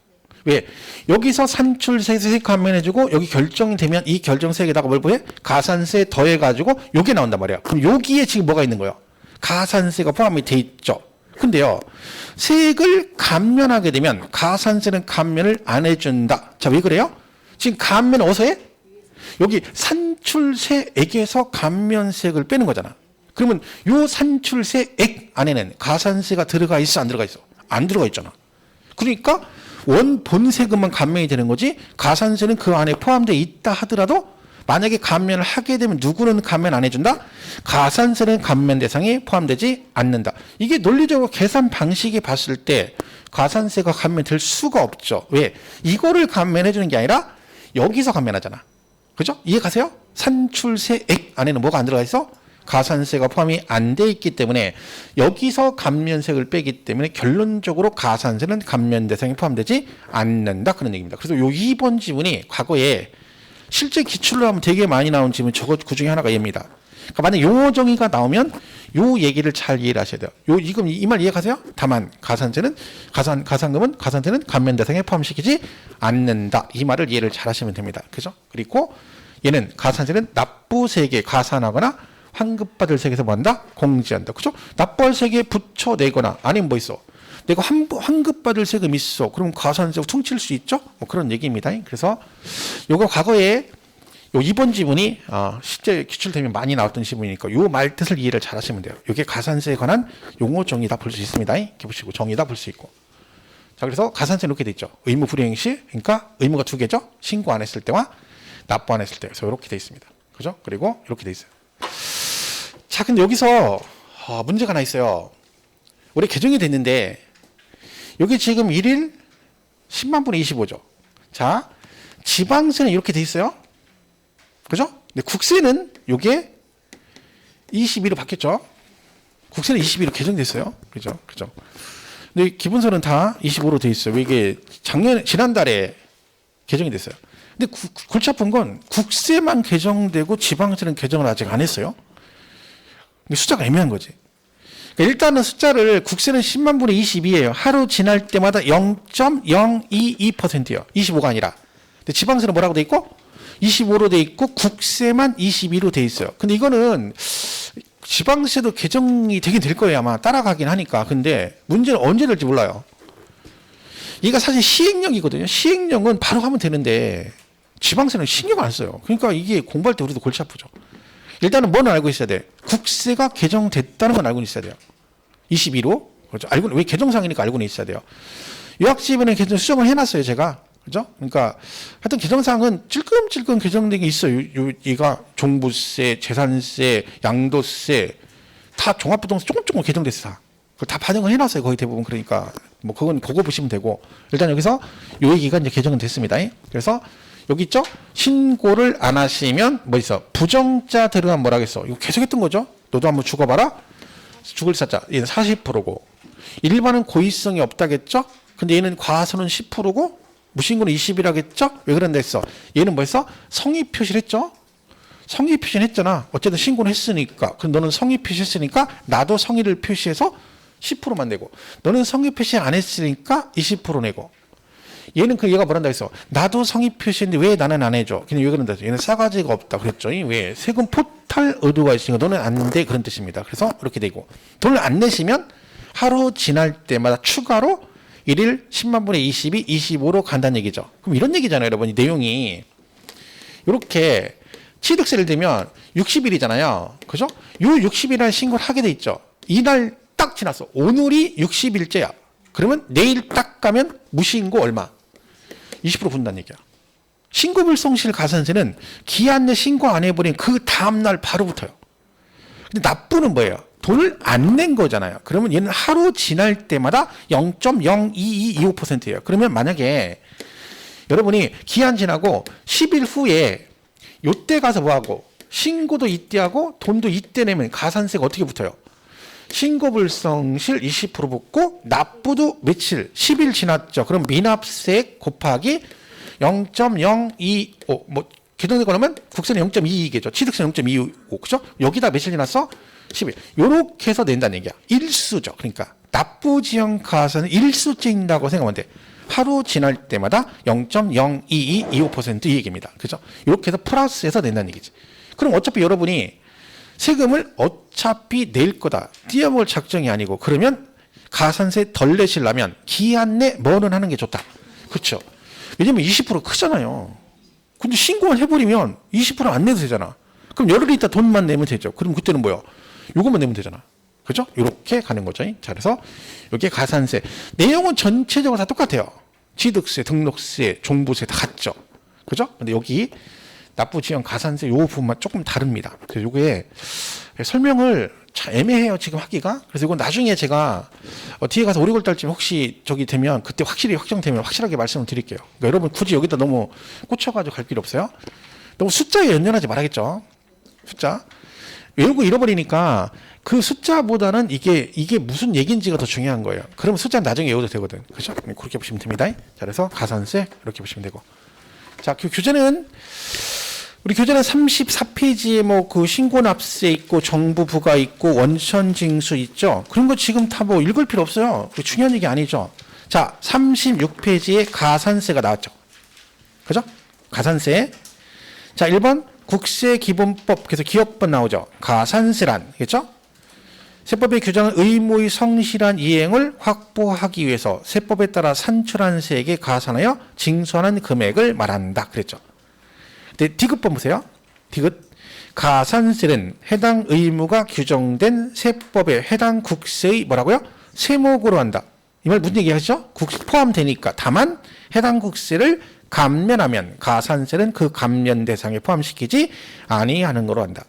왜? 여기서 산출세액 감면해주고 여기 결정이 되면 이 결정세액에다가 뭘 보해? 가산세 더해가지고 요게 나온단 말이야. 그럼 여기에 지금 뭐가 있는 거예요? 가산세가 포함이 돼 있죠. 근데요, 세액을 감면하게 되면 가산세는 감면을 안 해준다. 자, 왜 그래요? 지금 감면 어디서 해? 여기 산출세액에서 감면세액을 빼는 거잖아. 그러면 요 산출세액 안에는 가산세가 들어가 있어, 안 들어가 있어? 안 들어가 있잖아. 그러니까 원 본세금만 감면이 되는 거지 가산세는 그 안에 포함되어 있다 하더라도 만약에 감면을 하게 되면 누구는 감면 안 해준다? 가산세는 감면 대상에 포함되지 않는다. 이게 논리적으로 계산 방식에 봤을 때 가산세가 감면될 수가 없죠. 왜? 이거를 감면해 주는 게 아니라 여기서 감면하잖아. 그죠? 이해 가세요? 산출세액 안에는 뭐가 안 들어가 있어? 가산세가 포함이 안 돼 있기 때문에 여기서 감면세를 빼기 때문에 결론적으로 가산세는 감면 대상에 포함되지 않는다. 그런 얘기입니다. 그래서 요 2번 지문이 과거에 실제 기출로 하면 되게 많이 나온 지문 저거 그 중에 하나가 얘입니다. 그러니까 만약 용어 정의가 나오면 요 얘기를 잘 이해를 하셔야 돼요. 요 지금 이 말 이해가세요? 다만 가산세는 가산금은 가산세는 감면 대상에 포함시키지 않는다. 이 말을 이해를 잘 하시면 됩니다. 그죠? 그리고 얘는 가산세는 납부세액에 가산하거나 환급받을 세액에서 뭐 한다? 공제한다. 그죠? 납부할 세액에 붙여내거나 아니면 뭐 있어? 내가 환급받을 세금 있어. 그럼 가산세 퉁칠 수 있죠? 뭐 그런 얘기입니다. 그래서 요거 과거에 요 2번 지문이 실제 기출되면 많이 나왔던 지문이니까 요 말 뜻을 이해를 잘 하시면 돼요. 요게 가산세에 관한 용어 정의다 볼 수 있습니다. 이렇게 보시고 정의다 볼 수 있고. 자, 그래서 가산세 이렇게 돼 있죠. 의무 불이행 시, 그러니까 의무가 두 개죠. 신고 안 했을 때와 납부 안 했을 때. 그래서 이렇게 돼 있습니다. 그죠? 그리고 이렇게 돼 있어요. 자, 근데 여기서 문제가 하나 있어요. 우리 개정이 됐는데 여기 지금 1일 10만 분의 25죠. 자, 지방세는 이렇게 돼 있어요. 그죠? 근데 국세는 요게 22로 바뀌었죠. 국세는 22로 개정됐어요. 그죠? 그죠? 근데 기본세는 다 25로 돼 있어요. 이게 지난달에 개정이 됐어요. 근데 골치 아픈 건 국세만 개정되고 지방세는 개정을 아직 안 했어요. 숫자가 애매한 거지. 그러니까 일단은 숫자를 국세는 10만 분의 22예요. 하루 지날 때마다 0.022%예요. 25가 아니라. 근데 지방세는 뭐라고 돼 있고? 25로 돼 있고 국세만 22로 돼 있어요. 근데 이거는 지방세도 개정이 되긴 될 거예요. 아마 따라가긴 하니까. 근데 문제는 언제 될지 몰라요. 이게 사실 시행령이거든요. 시행령은 바로 하면 되는데 지방세는 신경 안 써요. 그러니까 이게 공부할 때 우리도 골치 아프죠. 일단은 뭐는 알고 있어야 돼. 국세가 개정됐다는 건 알고 있어야 돼요. 22로. 그렇죠. 왜 개정상이니까 알고는 있어야 돼요. 요약집에는 개정 수정을 해놨어요, 제가. 그죠? 그러니까 하여튼 개정사항은 찔끔찔끔 개정된 게 있어요. 얘가 종부세, 재산세, 양도세 다 종합부동산 조금 개정됐어. 그걸 다 반영을 해놨어요. 거의 대부분. 그러니까 뭐 그건 그거 보시면 되고 일단 여기서 요 얘기가 이제 개정은 됐습니다. 그래서 여기 있죠? 신고를 안 하시면 뭐 있어? 부정자 들어가면 뭐라겠어? 이거 계속했던 거죠? 너도 한번 죽어봐라. 죽을 사자. 얘는 40%고 일반은 고의성이 없다겠죠? 근데 얘는 과서는 10%고 무신고는 20이라겠죠? 왜 그런다 했어? 얘는 뭐였어? 성의 표시를 했죠? 성의 표시는 했잖아. 어쨌든 신고는 했으니까. 그럼 너는 성의 표시했으니까 나도 성의를 표시해서 10%만 내고 너는 성의 표시 안 했으니까 20% 내고 얘는 얘가 뭐란다 했어? 나도 성의 표시했는데 왜 나는 안 해줘? 그냥 왜 그런다 했어? 얘는 싸가지가 없다 그랬죠. 왜? 세금 포탈 의도가 있으니까 너는 안 돼. 그런 뜻입니다. 그래서 이렇게 되고 돈을 안 내시면 하루 지날 때마다 추가로 1일 10만 분의 22, 25로 간다는 얘기죠. 그럼 이런 얘기잖아요, 여러분. 이 내용이 이렇게 취득세를 대면 60일이잖아요. 그죠? 요 60일날 신고를 하게 돼 있죠. 이날 딱 지났어. 오늘이 60일째야. 그러면 내일 딱 가면 무신고 얼마? 20% 분다는 얘기야. 신고불성실 가산세는 기한 내 신고 안 해버린 그 다음날 바로 붙어요. 근데 납부는 뭐예요? 돈을 안 낸 거잖아요. 그러면 얘는 하루 지날 때마다 0.02225%예요. 그러면 만약에 여러분이 기한 지나고 10일 후에 요때 가서 뭐하고 신고도 이때 하고 돈도 이때 내면 가산세가 어떻게 붙어요? 신고불성실 20% 붙고 납부도 며칠 10일 지났죠. 그럼 미납세액 곱하기 0.025 뭐 개정되고 나면 국세는 0.22겠죠. 취득세는 0.25 그죠? 여기다 며칠 지났어? 10일. 요렇게 해서 낸다는 얘기야. 일수죠. 그러니까 납부지형 가산은 일수째인다고 생각하면 돼. 하루 지날 때마다 0.02225% 이 얘기입니다. 그죠? 이렇게 해서 플러스해서 낸다는 얘기지. 그럼 어차피 여러분이 세금을 어차피 낼 거다. 띄어볼 작정이 아니고 그러면 가산세 덜 내시려면 기한 내 뭐는 하는 게 좋다. 그렇죠? 왜냐면 20% 크잖아요. 근데 신고만 해버리면 20% 안 내도 되잖아. 그럼 열흘 있다 돈만 내면 되죠. 그럼 그때는 뭐야? 요것만 내면 되잖아. 그죠? 이렇게 가는 거죠. 자, 그래서 여기에 가산세. 내용은 전체적으로 다 똑같아요. 취득세, 등록세, 종부세 다 같죠. 그죠? 근데 여기 납부지형 가산세 요 부분만 조금 다릅니다. 그래서 요게 설명을 참 애매해요 지금 하기가. 그래서 이건 나중에 제가 뒤에 가서 5, 6월달쯤 혹시 저기 되면 그때 확실히 확정되면 확실하게 말씀을 드릴게요. 그러니까 여러분 굳이 여기다 너무 꽂혀가지고 갈 필요 없어요. 너무 숫자에 연연하지 말아야겠죠. 숫자 외우고 잃어버리니까 그 숫자보다는 이게 무슨 얘기인지가 더 중요한 거예요. 그러면 숫자는 나중에 외워도 되거든. 그렇죠? 그렇게 보시면 됩니다. 자, 그래서 가산세 이렇게 보시면 되고. 자, 그 교재는 우리 교재는 34페이지에 뭐 그 신고납세 있고 정부 부가 있고 원천징수 있죠. 그런 거 지금 다 뭐 읽을 필요 없어요. 그게 중요한 얘기 아니죠. 자, 36페이지에 가산세가 나왔죠. 그죠? 가산세. 자, 1번 국세기본법 그래서 기업법 나오죠. 가산세란 그렇죠? 세법의 규정은 의무의 성실한 이행을 확보하기 위해서 세법에 따라 산출한 세액에 가산하여 징수하는 금액을 말한다. 그랬죠. 근데 디귿번 보세요. 디귿. 가산세는 해당 의무가 규정된 세법에 해당 국세의 뭐라고요? 세목으로 한다. 이 말 무슨 얘기 하시죠? 포함되니까. 다만 해당 국세를 감면하면 가산세는 그 감면 대상에 포함시키지 아니하는 거로 한다.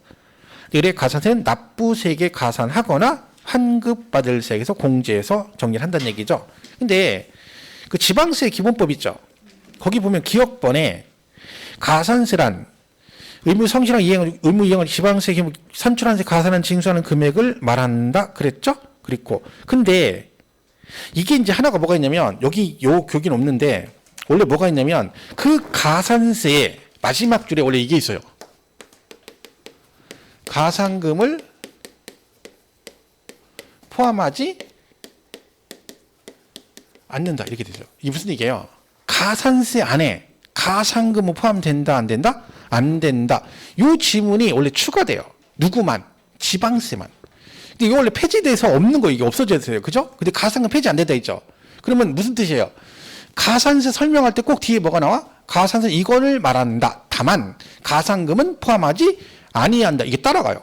이래 가산세는 납부세액에 가산하거나 환급받을 세액에서 공제해서 정리를 한다는 얘기죠. 근데 그 지방세 기본법 있죠. 거기 보면 기억번에 가산세란 의무 성실한 의무 이행을 지방세 산출한 세 가산한 징수하는 금액을 말한다 그랬죠? 그리고 근데 이게 이제 하나가 뭐가 있냐면 여기 요 교기는 없는데 원래 뭐가 있냐면 그 가산세의 마지막 줄에 원래 이게 있어요. 가산금을 포함하지 않는다 이렇게 되죠. 이게 무슨 얘기예요? 가산세 안에 가산금은 포함된다 안 된다? 안 된다. 이 지문이 원래 추가돼요. 누구만? 지방세만. 근데 이거 원래 폐지돼서 없는 거 이게 없어져야 그죠? 근데 가산금 폐지 안 된다 있죠. 그러면 무슨 뜻이에요? 가산세 설명할 때 꼭 뒤에 뭐가 나와? 가산세 이거를 말한다. 다만 가산금은 포함하지 아니한다. 이게 따라가요.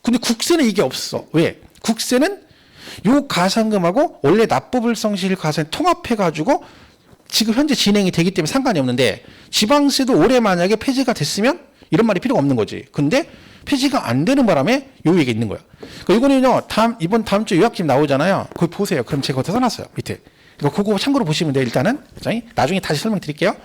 근데 국세는 이게 없어. 왜? 국세는 요 가산금하고 원래 납부불성실 가산 통합해가지고 지금 현재 진행이 되기 때문에 상관이 없는데 지방세도 올해 만약에 폐지가 됐으면 이런 말이 필요가 없는 거지. 근데 폐지가 안 되는 바람에 요 얘기가 있는 거야. 그러니까 이거는요, 이번 다음 주 요약집 나오잖아요. 그거 보세요. 그럼 제가 거기다 써놨어요. 밑에. 그러니까 그거 참고로 보시면 돼요. 일단은. 나중에 다시 설명드릴게요.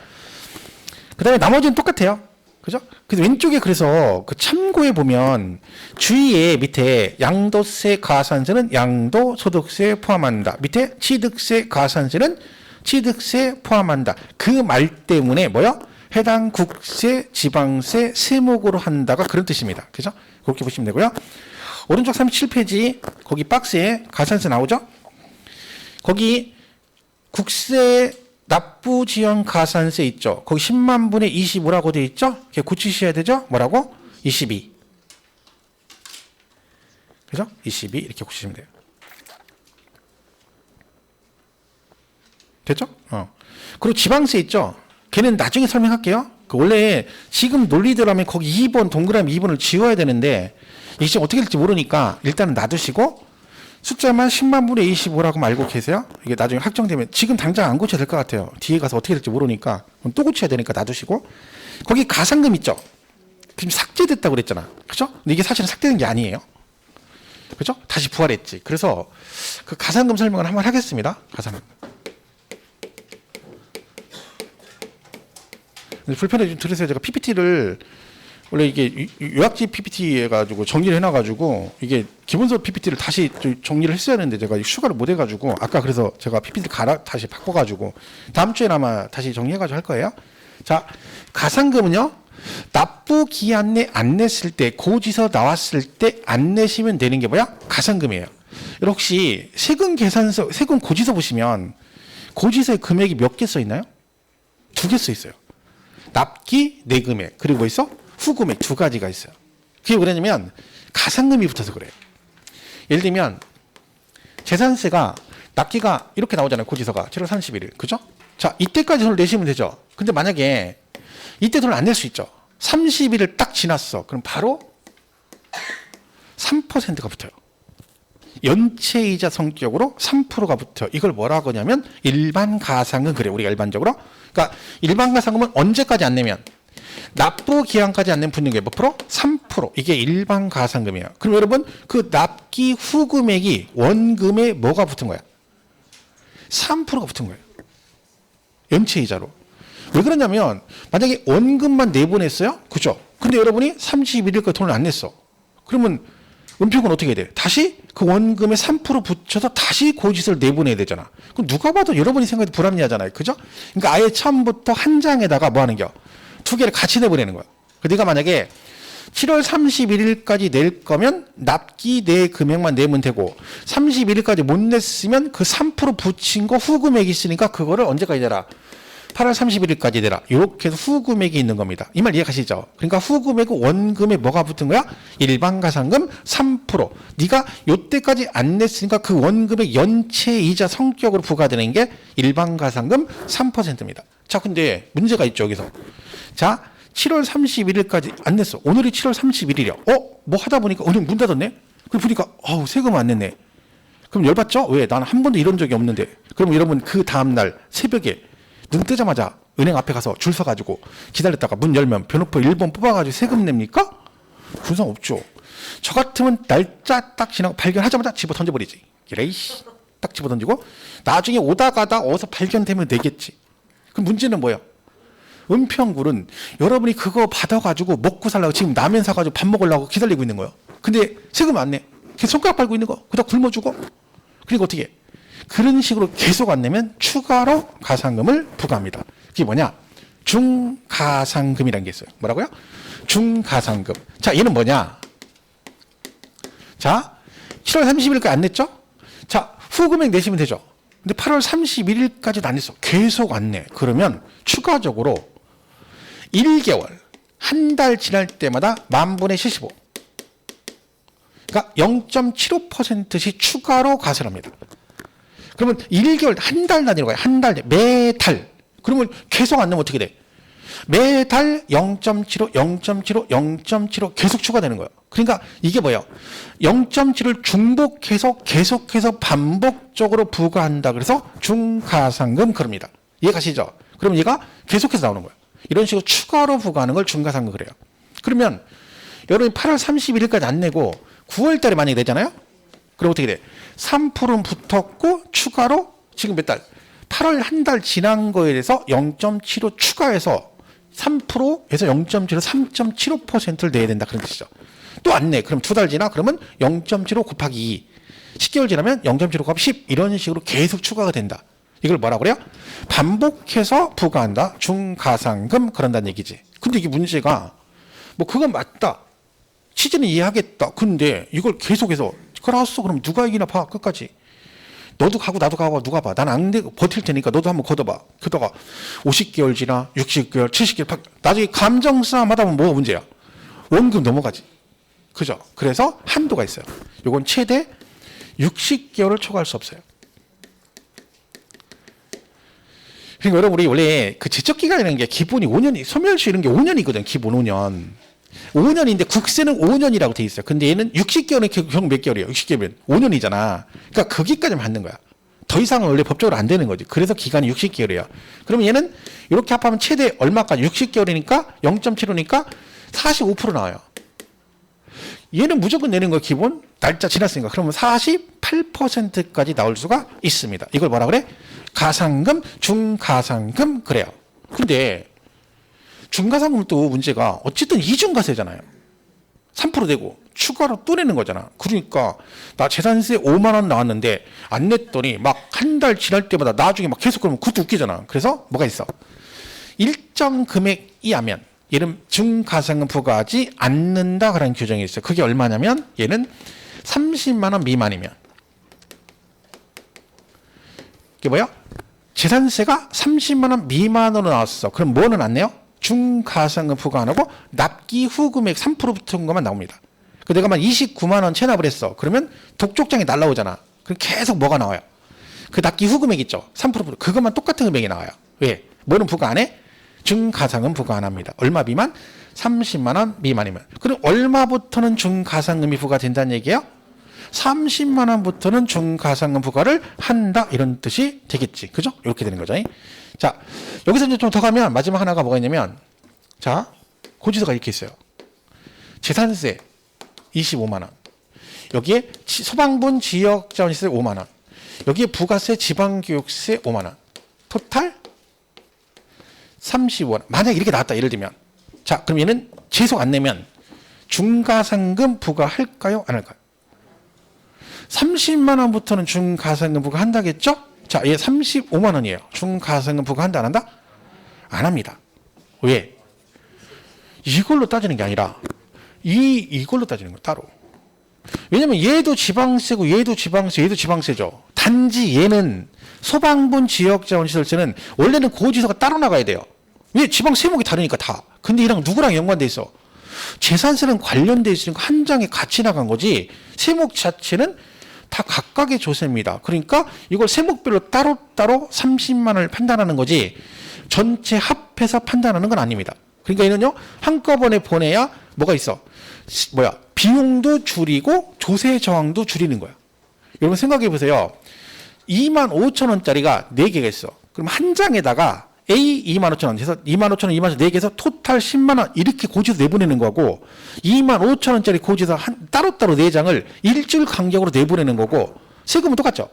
그 다음에 나머지는 똑같아요. 그죠? 그래서 왼쪽에 그래서 그 참고에 보면 주위에 밑에 양도세 가산세는 양도소득세에 포함한다. 밑에 취득세 가산세는 취득세 포함한다. 그 말 때문에 뭐요? 해당 국세, 지방세, 세목으로 한다가 그런 뜻입니다. 그죠? 그렇게 보시면 되고요. 오른쪽 37페이지 거기 박스에 가산세 나오죠? 거기 국세 납부 지연 가산세 있죠? 거기 10만 분의 25라고 되어 있죠? 이렇게 고치셔야 되죠? 뭐라고? 22. 그죠? 22 이렇게 고치시면 돼요. 됐죠? 그리고 지방세 있죠? 걔는 나중에 설명할게요. 그 원래 지금 논리대로라면 거기 2번 동그라미 2번을 지워야 되는데 이게 지금 어떻게 될지 모르니까 일단은 놔두시고 숫자만 10만 분의 25라고 알고 계세요? 이게 나중에 확정되면 지금 당장 안 고쳐야 될 것 같아요. 뒤에 가서 어떻게 될지 모르니까 또 고쳐야 되니까 놔두시고 거기 가산금 있죠? 지금 삭제됐다고 그랬잖아. 그죠? 근데 이게 사실은 삭제된 게 아니에요. 그죠? 다시 부활했지. 그래서 그 가산금 설명을 한번 하겠습니다. 가산금. 불편해 좀 들으세요. 제가 PPT를 원래 이게 요약집 PPT 해가지고 정리를 해놔가지고 이게 기본서 PPT를 다시 정리를 했어야 하는데 제가 휴가를 못 해가지고 아까 그래서 제가 PPT 다시 바꿔가지고 다음 주에 아마 다시 정리해가지고 할 거예요. 자, 가산금은요 납부 기한 내 안 냈을 때 고지서 나왔을 때 안 내시면 되는 게 뭐야? 가산금이에요. 여러분 혹시 세금 계산서, 세금 고지서 보시면 고지서에 금액이 몇 개 써 있나요? 2개 써 있어요. 납기, 내금액, 그리고 뭐 있어? 후금액 2가지가 있어요. 그게 뭐냐면 가산금이 붙어서 그래요. 예를 들면 재산세가 납기가 이렇게 나오잖아요. 고지서가 7월 31일. 그죠? 자, 이때까지 돈을 내시면 되죠. 근데 만약에 이때 돈을 안 낼 수 있죠. 30일을 딱 지났어. 그럼 바로 3%가 붙어요. 연체이자 성격으로 3%가 붙어요. 이걸 뭐라고 하냐면 일반 가산금 그래요. 우리가 일반적으로. 그러니까 일반 가산금은 언제까지 안 내면 납부 기한까지 안 낸 붙는 게 몇 프로? 3%. 이게 일반 가산금이에요. 그럼 여러분 그 납기 후 금액이 원금에 뭐가 붙은 거야? 3%가 붙은 거예요. 연체이자로. 왜 그러냐면 만약에 원금만 내보냈어요? 그죠? 근데 여러분이 31일까지 돈을 안 냈어. 그러면 은평은 어떻게 해야 돼? 다시 그 원금에 3% 붙여서 다시 고지서를 내보내야 되잖아. 그럼 누가 봐도 여러분이 생각해도 불합리하잖아요. 그죠? 그러니까 아예 처음부터 한 장에다가 뭐 하는 겨? 두 개를 같이 내보내는 거야. 네가 만약에 7월 31일까지 낼 거면 납기 내 금액만 내면 되고 31일까지 못 냈으면 그 3% 붙인 거 후금액이 있으니까 그거를 언제까지 내라? 8월 31일까지 내라. 이렇게 해서 후금액이 있는 겁니다. 이 말 이해가시죠? 그러니까 후금액은 원금에 뭐가 붙은 거야? 일반 가산금 3%. 네가 요때까지 안 냈으니까 그 원금의 연체이자 성격으로 부과되는 게 일반 가산금 3%입니다. 자, 근데 문제가 있죠, 여기서. 자, 7월 31일까지 안 냈어. 오늘이 7월 31일이야. 뭐 하다 보니까 오늘 문 닫았네? 그래 보니까 세금 안 냈네. 그럼 열받죠? 왜? 나는 한 번도 이런 적이 없는데. 그럼 여러분 그 다음날 새벽에 눈 뜨자마자 은행 앞에 가서 줄 서가지고 기다렸다가 문 열면 변호표 1번 뽑아가지고 세금 냅니까? 분상 없죠. 저 같으면 날짜 딱 지나고 발견하자마자 집어 던져버리지. 이래이씨. 딱 집어 던지고 나중에 오다 가다 어디서 발견되면 내겠지. 그럼 문제는 뭐예요? 은평굴은 여러분이 그거 받아가지고 먹고 살라고 지금 라면 사가지고 밥 먹으려고 기다리고 있는 거예요. 근데 세금 안 내. 계속 손가락 빨고 있는 거. 그러다 굶어주고. 그리고 어떻게 해? 그런 식으로 계속 안 내면 추가로 가산금을 부과합니다. 그게 뭐냐? 중가산금이라는 게 있어요. 뭐라고요? 중가산금. 자, 얘는 뭐냐? 자, 7월 30일까지 안 냈죠? 자, 후금액 내시면 되죠. 근데 8월 31일까지도 안 냈어. 계속 안 내. 그러면 추가적으로 1개월, 한 달 지날 때마다 10,000분의 75. 그러니까 0.75%씩 추가로 가산합니다. 그러면 1개월, 한 달 단위로 가요. 한 달, 매달. 그러면 계속 안 내면 어떻게 돼? 매달 0.75, 0.75, 0.75 계속 추가되는 거예요. 그러니까 이게 뭐예요? 0.7을 중복해서 계속해서 반복적으로 부과한다. 그래서 중가산금 그럽니다. 이해가시죠? 그럼 얘가 계속해서 나오는 거예요. 이런 식으로 추가로 부과하는 걸 중가산금 그래요. 그러면 여러분이 8월 31일까지 안 내고 9월 달에 만약에 내잖아요? 그럼 어떻게 돼? 3%는 붙었고 추가로 지금 몇 달? 8월 한 달 지난 거에 대해서 0.75 추가해서 3%에서 0.75, 3.75%를 내야 된다. 그런 뜻이죠. 또 안 내. 그럼 두 달 지나? 그러면 0.75 곱하기 2. 10개월 지나면 0.75 곱하기 10. 이런 식으로 계속 추가가 된다. 이걸 뭐라고 그래요? 반복해서 부과한다. 중가산금 그런다는 얘기지. 근데 이게 문제가 뭐 그건 맞다. 취지는 이해하겠다. 근데 이걸 계속해서 그랬어. 그럼 누가 이기나 봐. 끝까지. 너도 가고 나도 가고 누가 봐. 난 안 되고 버틸 테니까 너도 한번 걷어봐. 그러다가 50개월 지나 60개월 70개월 나중에 감정 싸움 하다 보면 뭐가 문제야? 원금 넘어가지. 그죠? 그래서 한도가 있어요. 요건 최대 60개월을 초과할 수 없어요. 그러니까 여러분 우리 원래 그 제적기간이라는 게 기본이 5년이 소멸시 이런 게 5년이거든. 기본 5년. 5년인데 국세는 5년이라고 돼 있어요. 근데 얘는 60개월은 경 몇 개월이에요? 60개월이면 5년이잖아. 그러니까 거기까지만 받는 거야. 더 이상은 원래 법적으로 안 되는 거지. 그래서 기간이 60개월이야. 그러면 얘는 이렇게 합하면 최대 얼마까지? 60개월이니까 0.75니까 45% 나와요. 얘는 무조건 내는 거 기본 날짜 지났으니까 그러면 48%까지 나올 수가 있습니다. 이걸 뭐라 그래? 가산금, 중가산금 그래요. 근데 중가산금은 또 문제가 어쨌든 이중과세잖아요. 3% 되고 추가로 또 내는 거잖아. 그러니까 나 재산세 5만 원 나왔는데 안 냈더니 막 한 달 지날 때마다 나중에 막 계속 그러면 그것도 웃기잖아. 그래서 뭐가 있어? 일정 금액 이하면 얘는 중가산금 부과하지 않는다 그런 규정이 있어요. 그게 얼마냐면 얘는 30만 원 미만이면 이게 뭐야? 재산세가 30만 원 미만으로 나왔어. 그럼 뭐는 안 내요? 중가산금 부과 안 하고 납기 후 금액 3% 붙은 것만 나옵니다. 그 내가 만 29만 원 체납을 했어. 그러면 독촉장이 날라오잖아. 그럼 계속 뭐가 나와요? 그 납기 후 금액 있죠. 3% 그것만 똑같은 금액이 나와요. 왜? 뭐는 부과 안 해? 중가산금 부과 안 합니다. 얼마 미만? 30만 원 미만이면. 그럼 얼마부터는 중가산금이 부과된다는 얘기예요? 30만 원부터는 중가산금 부과를 한다 이런 뜻이 되겠지. 그죠? 이렇게 되는 거죠. 자, 여기서 이제 좀 더 가면 마지막 하나가 뭐가 있냐면 자, 고지서가 이렇게 있어요. 재산세 25만 원. 여기에 소방분 지역자원시설 5만 원. 여기에 부가세 지방교육세 5만 원. 토탈 35원. 만약 이렇게 나왔다 예를 들면. 자, 그럼 얘는 계속 안 내면 중가상금 부과할까요? 안 할까요? 30만 원부터는 중가상금 부과한다겠죠? 자, 얘 35만 원이에요. 중가상금 부과한다 안 한다? 안 합니다. 왜? 이걸로 따지는 게 아니라 이걸로 따지는 거예요. 따로. 왜냐면 얘도 지방세고 얘도 지방세, 얘도 지방세죠. 단지 얘는 소방분 지역자원시설세는 원래는 고지서가 따로 나가야 돼요. 왜? 지방 세목이 다르니까 다. 근데 얘랑 누구랑 연관돼 있어? 재산세는 관련돼 있으니까 한 장에 같이 나간 거지 세목 자체는 다 각각의 조세입니다. 그러니까 이걸 세목별로 따로따로 30만 원을 판단하는 거지 전체 합해서 판단하는 건 아닙니다. 그러니까 얘는요 한꺼번에 보내야 뭐가 있어? 비용도 줄이고 조세 저항도 줄이는 거야. 여러분 생각해 보세요. 2만 5천 원짜리가 4개가 있어. 그럼 한 장에다가 A 2만 5천 원 해서 2만 5천 원, 2만 5천 원 4개에서 토탈 10만 원 이렇게 고지서 내보내는 거고 2만 5천 원짜리 고지서 따로따로 4장을 일주일 간격으로 내보내는 거고 세금은 똑같죠.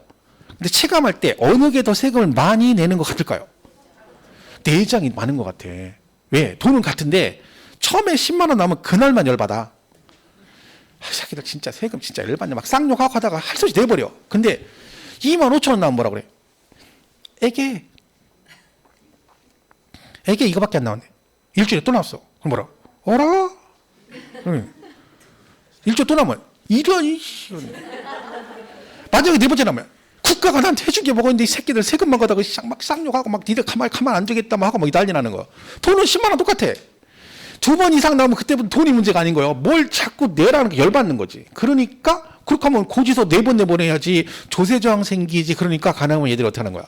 근데 체감할 때 어느 게 더 세금을 많이 내는 것 같을까요? 4장이 많은 것 같아. 왜? 돈은 같은데 처음에 10만 원 나오면 그날만 열받아. 새끼들 진짜 세금 진짜 열받네. 막 쌍욕하고 하다가 할 수 없이 내버려. 근데 2만 5천 원 나오면 뭐라 그래? 애게 이거밖에 안 나왔네. 일주일에 또 나왔어. 그럼 뭐라? 어라? 응. 일주일 또 나오면 이런 만약에 4번째 나오면 국가가 나한테 해준 게 뭐가 있는데 이 새끼들 세금만 걷다가 막 쌍욕하고 막 니들 가만 안 두겠다 막 하고 막 난리 나는 거. 돈은 10만 원 똑같아. 2번 이상 나오면 그때부터 돈이 문제가 아닌 거예요. 뭘 자꾸 내라는 게 열받는 거지. 그러니까 그렇게 하면 고지서 4번 내보내야지 조세 저항 생기지. 그러니까 가능하면 얘들이 어떻게 하는 거야?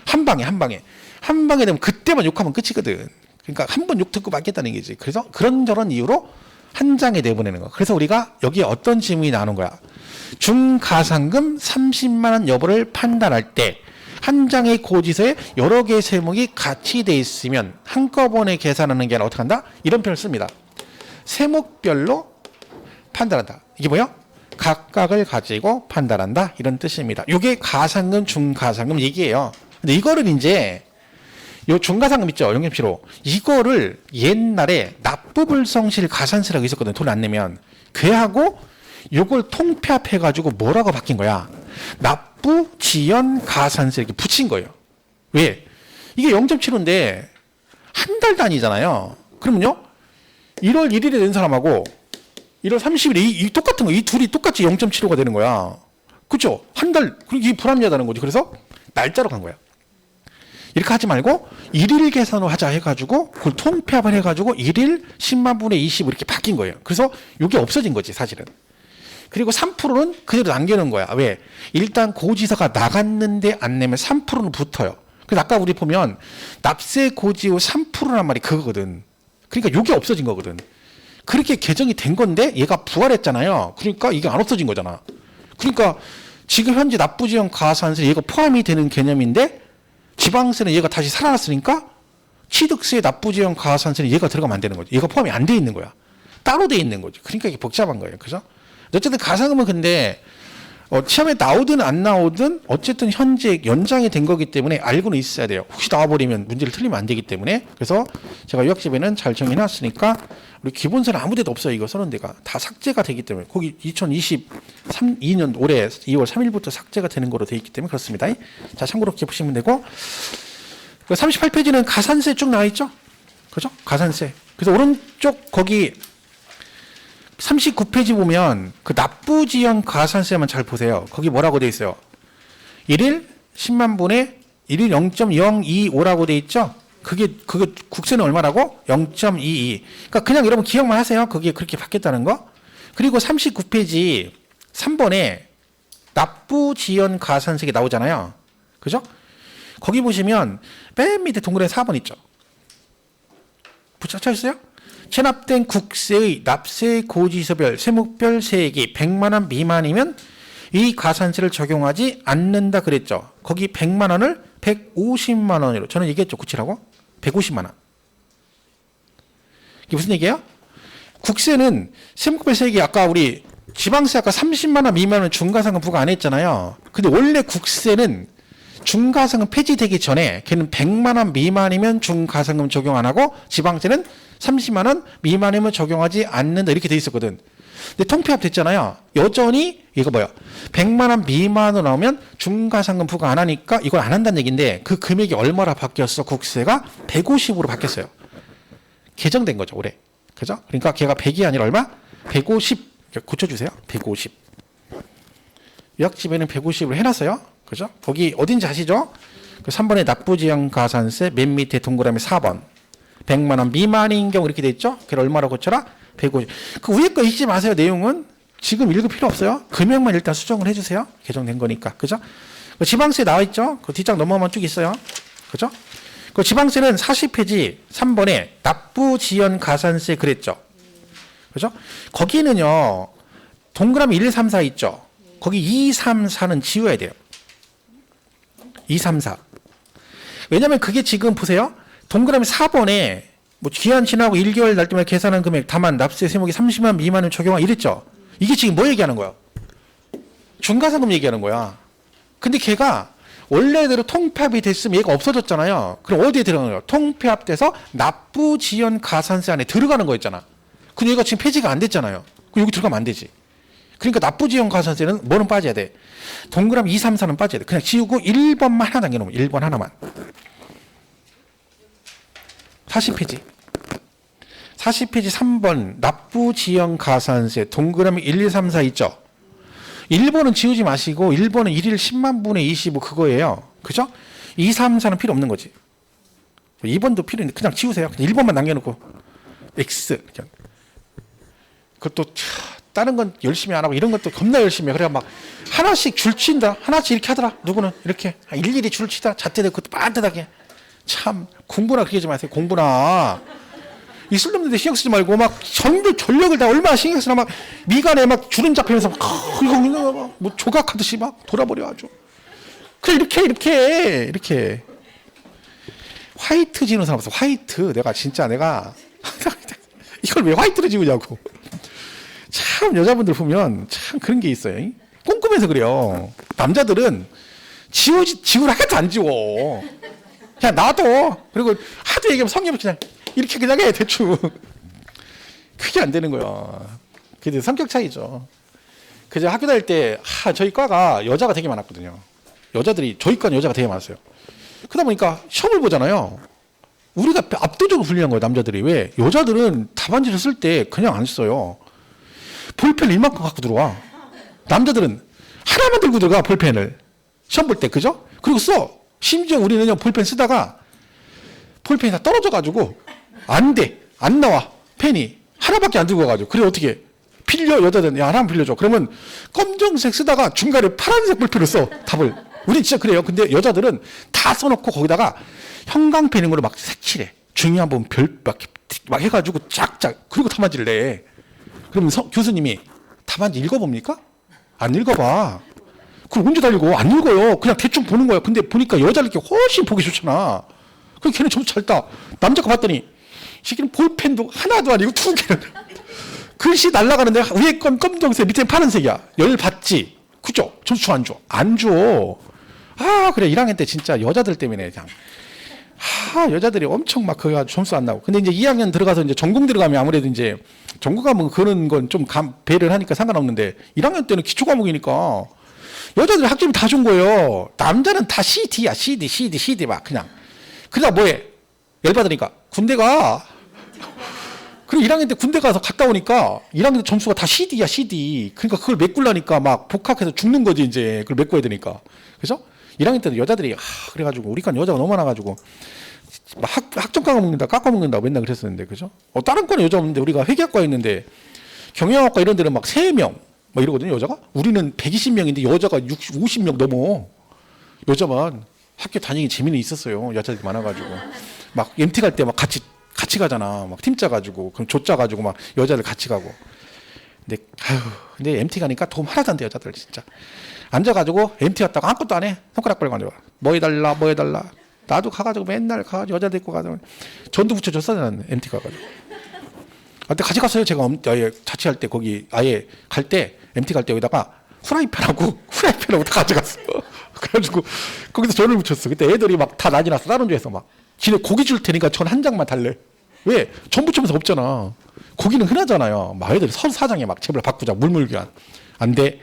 한 방에 되면 그때만 욕하면 끝이거든. 그러니까 한 번 욕 듣고 맞겠다는 얘기지. 그래서 그런저런 이유로 한 장에 내보내는 거. 그래서 우리가 여기에 어떤 질문이 나오는 거야? 중가상금 30만 원 여부를 판단할 때 한 장의 고지서에 여러 개의 세목이 같이 돼 있으면 한꺼번에 계산하는 게 아니라 어떻게 한다? 이런 표현을 씁니다. 세목별로 판단한다. 이게 뭐야? 각각을 가지고 판단한다. 이런 뜻입니다. 이게 가상금, 중가상금 얘기예요. 근데 이거를 이제 요 중가상금 있죠? 영점치로. 이거를 옛날에 납부불성실 가산세라고 있었거든. 돈 안 내면. 걔하고 요걸 통폐합해가지고 뭐라고 바뀐 거야? 납부, 지연, 가산세 이렇게 붙인 거예요. 왜? 이게 0.75인데 한 달 단위잖아요. 그러면요. 1월 1일에 낸 사람하고 1월 30일에 이 똑같은 거, 이 둘이 똑같이 0.75가 되는 거야. 그렇죠? 한 달, 이게 불합리하다는 거지. 그래서 날짜로 간 거야. 이렇게 하지 말고 1일 계산으로 하자 해가지고 그걸 통폐합을 해가지고 1일 10만 분의 20 이렇게 바뀐 거예요. 그래서 이게 없어진 거지 사실은. 그리고 3%는 그대로 남겨놓은 거야. 왜? 일단 고지서가 나갔는데 안 내면 3%는 붙어요. 그래서 아까 우리 보면 납세 고지 후 3%란 말이 그거거든. 그러니까 이게 없어진 거거든. 그렇게 개정이 된 건데 얘가 부활했잖아요. 그러니까 이게 안 없어진 거잖아. 그러니까 지금 현재 납부지연 가산세 얘가 포함이 되는 개념인데 지방세는 얘가 다시 살아났으니까 취득세 납부지연 가산세는 얘가 들어가면 안 되는 거지. 얘가 포함이 안 돼 있는 거야. 따로 돼 있는 거지. 그러니까 이게 복잡한 거예요. 그죠? 어쨌든 가상금은 근데 시험에 나오든 안 나오든 어쨌든 현재 연장이 된 거기 때문에 알고는 있어야 돼요. 혹시 나와버리면 문제를 틀리면 안 되기 때문에. 그래서 제가 요약집에는 잘 정해놨으니까 우리 기본서는 아무 데도 없어요. 이거 30대가 다 삭제가 되기 때문에 거기 2022년 올해 2월 3일부터 삭제가 되는 거로 돼 있기 때문에 그렇습니다. 자, 참고로 이렇게 보시면 되고 38페이지는 가산세 쭉 나와 있죠. 그죠? 가산세. 그래서 오른쪽 거기 39페이지 보면 그 납부지연 가산세만 잘 보세요. 거기 뭐라고 돼 있어요? 1일 10만 분의 1일 0.025라고 돼 있죠? 그게 국세는 얼마라고? 0.22. 그러니까 그냥 여러분 기억만 하세요. 그게 그렇게 바뀌었다는 거. 그리고 39페이지 3번에 납부지연 가산세가 나오잖아요. 그죠? 거기 보시면 맨 밑에 동그라미 4번 있죠? 붙여 있어요? 체납된 국세의 납세 고지서별 세목별 세액이 100만 원 미만이면 이 가산세를 적용하지 않는다 그랬죠. 거기 100만 원을 150만 원으로 저는 얘기했죠. 고치라고? 150만 원. 이게 무슨 얘기예요? 국세는 세무법에서 아까 우리 지방세 아까 30만 원 미만은 중과상금 부과 안 했잖아요. 근데 원래 국세는 중과상금 폐지되기 전에 걔는 100만 원 미만이면 중과상금 적용 안 하고 지방세는 30만 원 미만이면 적용하지 않는다 이렇게 돼 있었거든. 근데 통폐합 됐잖아요. 여전히 이거 뭐야? 100만 원 미만으로 나오면 중과상금 부과 안 하니까 이걸 안 한다는 얘기인데 그 금액이 얼마나 바뀌었어? 국세가 150으로 바뀌었어요. 개정된 거죠, 올해. 그죠? 그러니까 걔가 100이 아니라 얼마? 150. 고쳐주세요. 150. 요약집에는 150으로 해놨어요. 그죠? 거기 어딘지 아시죠? 그 3번에 납부지형 가산세 맨 밑에 동그라미 4번. 100만 원 미만인 경우 이렇게 돼 있죠? 그걸 얼마로 고쳐라? 150. 그 위에 거 읽지 마세요. 내용은 지금 읽을 필요 없어요. 금액만 일단 수정을 해주세요. 개정된 거니까. 그죠? 그 지방세 나와 있죠? 그 뒷장 넘어가면 쭉 있어요. 그죠? 그 지방세는 40페이지 3번에 납부지연 가산세 그랬죠? 그죠? 거기는요, 동그라미 1, 3, 4 있죠? 거기 2, 3, 4는 지워야 돼요. 2, 3, 4. 왜냐면 그게 지금 보세요. 동그라미 4번에 뭐 기한 지나고 1개월 날 때마다 계산한 금액 다만 납세 세목이 30만 미만을 적용하 이랬죠? 이게 지금 뭐 얘기하는 거야? 중과상금 얘기하는 거야. 근데 걔가 원래대로 통폐합이 됐으면 얘가 없어졌잖아요. 그럼 어디에 들어가는 거야? 통폐합돼서 납부지연 가산세 안에 들어가는 거였잖아. 근데 얘가 지금 폐지가 안 됐잖아요. 여기 들어가면 안 되지. 그러니까 납부지연 가산세는 뭐는 빠져야 돼? 동그라미 2, 3, 4는 빠져야 돼. 그냥 지우고 1번만 하나 남겨놓으면 1번 하나만. 40페이지. 40페이지 3번 납부지연 가산세 동그라미 1, 2, 3, 4 있죠? 1번은 지우지 마시고 1번은 1일 10만 분의 25 그거예요. 그죠? 2, 3, 4는 필요 없는 거지. 2번도 필요 있는데 그냥 지우세요. 그냥 1번만 남겨놓고 X. 그냥. 그것도 다른 건 열심히 안 하고 이런 것도 겁나 열심히 해. 그래 막 하나씩 줄 친다. 하나씩 이렇게 하더라. 누구는 이렇게 일일이 줄 치다. 잣대도 그것도 반듯하게. 참 공부나 그렇게 하지 마세요. 공부나. 이 쓸데없는데 신경 쓰지 말고 막 전부 전력을 다 얼마나 신경 쓰나 막 미간에 막 주름 잡히면서 이거 뭐 조각하듯이 막 돌아버려 아주. 그래 이렇게 화이트 지는 사람 없어. 화이트 내가 이걸 왜 화이트로 지우냐고. 참 여자분들 보면 참 그런 게 있어요. 꼼꼼해서 그래요. 남자들은 지우라 해도 안 지워. 그냥 놔둬. 그리고 하도 얘기하면 성의없이 그냥 이렇게 그냥 해 대충. 그게 안 되는 거야. 그게 성격 차이죠. 그저 학교 다닐 때 저희 과가 여자가 되게 많았거든요. 여자들이 저희 과는 여자가 되게 많았어요. 그러다 보니까 시험을 보잖아요. 우리가 압도적으로 불리한 거예요. 남자들이. 왜? 여자들은 답안지를 쓸 때 그냥 안 써요. 볼펜을 이만큼 갖고 들어와. 남자들은 하나만 들고 들어가 볼펜을. 시험 볼 때. 그죠? 그리고 써. 심지어 우리는 볼펜 쓰다가 볼펜이 다 떨어져가지고 안 돼. 안 나와. 펜이. 하나밖에 안 들고 가가지고. 그래 어떻게 빌려. 여자들은 야 하나만 빌려줘. 그러면 검정색 쓰다가 중간에 파란색 볼펜을 써. 답을. 우린 진짜 그래요. 근데 여자들은 다 써놓고 거기다가 형광펜으로 막 색칠해. 중요한 부분 막 해가지고 쫙쫙. 그리고 답안지를 내. 그러면 교수님이 답안지 읽어봅니까? 안 읽어봐. 그럼 언제 다 읽어? 안 읽어요. 그냥 대충 보는 거야. 근데 보니까 여자들 게 훨씬 보기 좋잖아. 그럼 걔는 점수 잘 따. 남자가 봤더니 시기는 볼펜도 하나도 아니고 2개는. 글씨 날아가는데 위에 건 검정색 밑에 파란색이야. 열 받지. 그죠? 점수 안 줘. 안 줘. 그래 1학년 때 진짜 여자들 때문에 그냥 여자들이 엄청 막 그거 점수 안 나고. 근데 이제 2학년 들어가서 이제 전공 들어가면 아무래도 이제 전공 과목 그런 건 좀 배를 하니까 상관없는데 1학년 때는 기초 과목이니까 여자들 학점이 다 좋은 거예요. 남자는 다 CD야. CD 막 그냥. 그러다 뭐해? 열받으니까 군대 가. 그리고 1학년 때 군대 가서 갔다 오니까 1학년 때 점수가 다 CD야 CD. 그러니까 그걸 메꾸려니까 막 복학해서 죽는 거지 이제. 그걸 메꿔야 되니까. 그래서 1학년 때는 여자들이 그래가지고 우리 관 여자가 너무 많아가지고 학점 깎아먹는다 맨날 그랬었는데 그죠? 다른 과는 여자 없는데 우리가 회계학과에 있는데 경영학과 이런 데는 막 3명 막 이러거든요 여자가. 우리는 120명인데 여자가 50명 넘어. 여자만 학교 다니기 재미는 있었어요. 여자들이 많아가지고 막 MT 갈 때 막 같이 가잖아. 막 팀 짜가지고 그럼 조 짜가지고 막 여자들 같이 가고. 근데 MT 가니까 도움 하나도 안 돼 여자들 진짜. 앉아가지고 MT 갔다가 아무것도 안 해. 손가락 빨고 앉아. 뭐 해달라. 나도 가가지고 맨날 가가지고 여자 데리고 가서 전도 붙여줬어 나는 MT 가가지고. 그때 가져갔어요. 제가 아예 자취할 때 거기 아예 갈 때 MT 갈 때 여기다가 후라이팬하고 다 가져갔어요. 그래가지고 거기서 전을 붙였어. 그때 애들이 막 다 난리 났어. 다른 조에서 막 지네 고기 줄 테니까 전 한 장만 달래. 왜? 전 붙이면서 없잖아. 고기는 흔하잖아요. 막 애들이 사장에 막 제발 바꾸자 물물교환. 안 돼.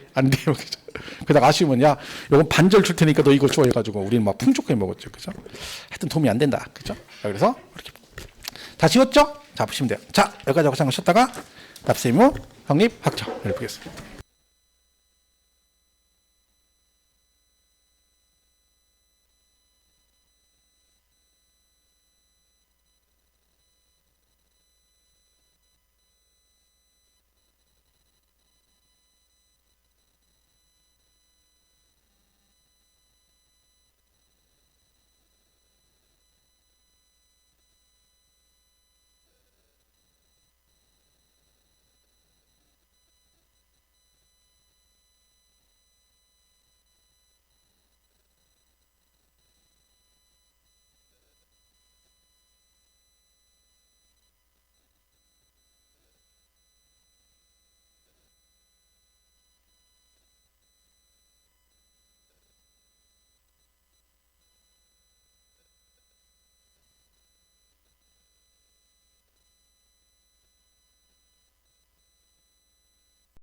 그러다가 아쉬우면 야 이건 반절 줄 테니까 너 이거 줘 해가지고 우리는 막 풍족하게 먹었죠. 그죠? 하여튼 도움이 안 된다. 그죠? 그래서 이렇게 다 지웠죠? 자 보시면 돼요. 자 여기까지 하고 잠깐 쉬었다가 납세의무 성립 확정. 을 보겠습니다.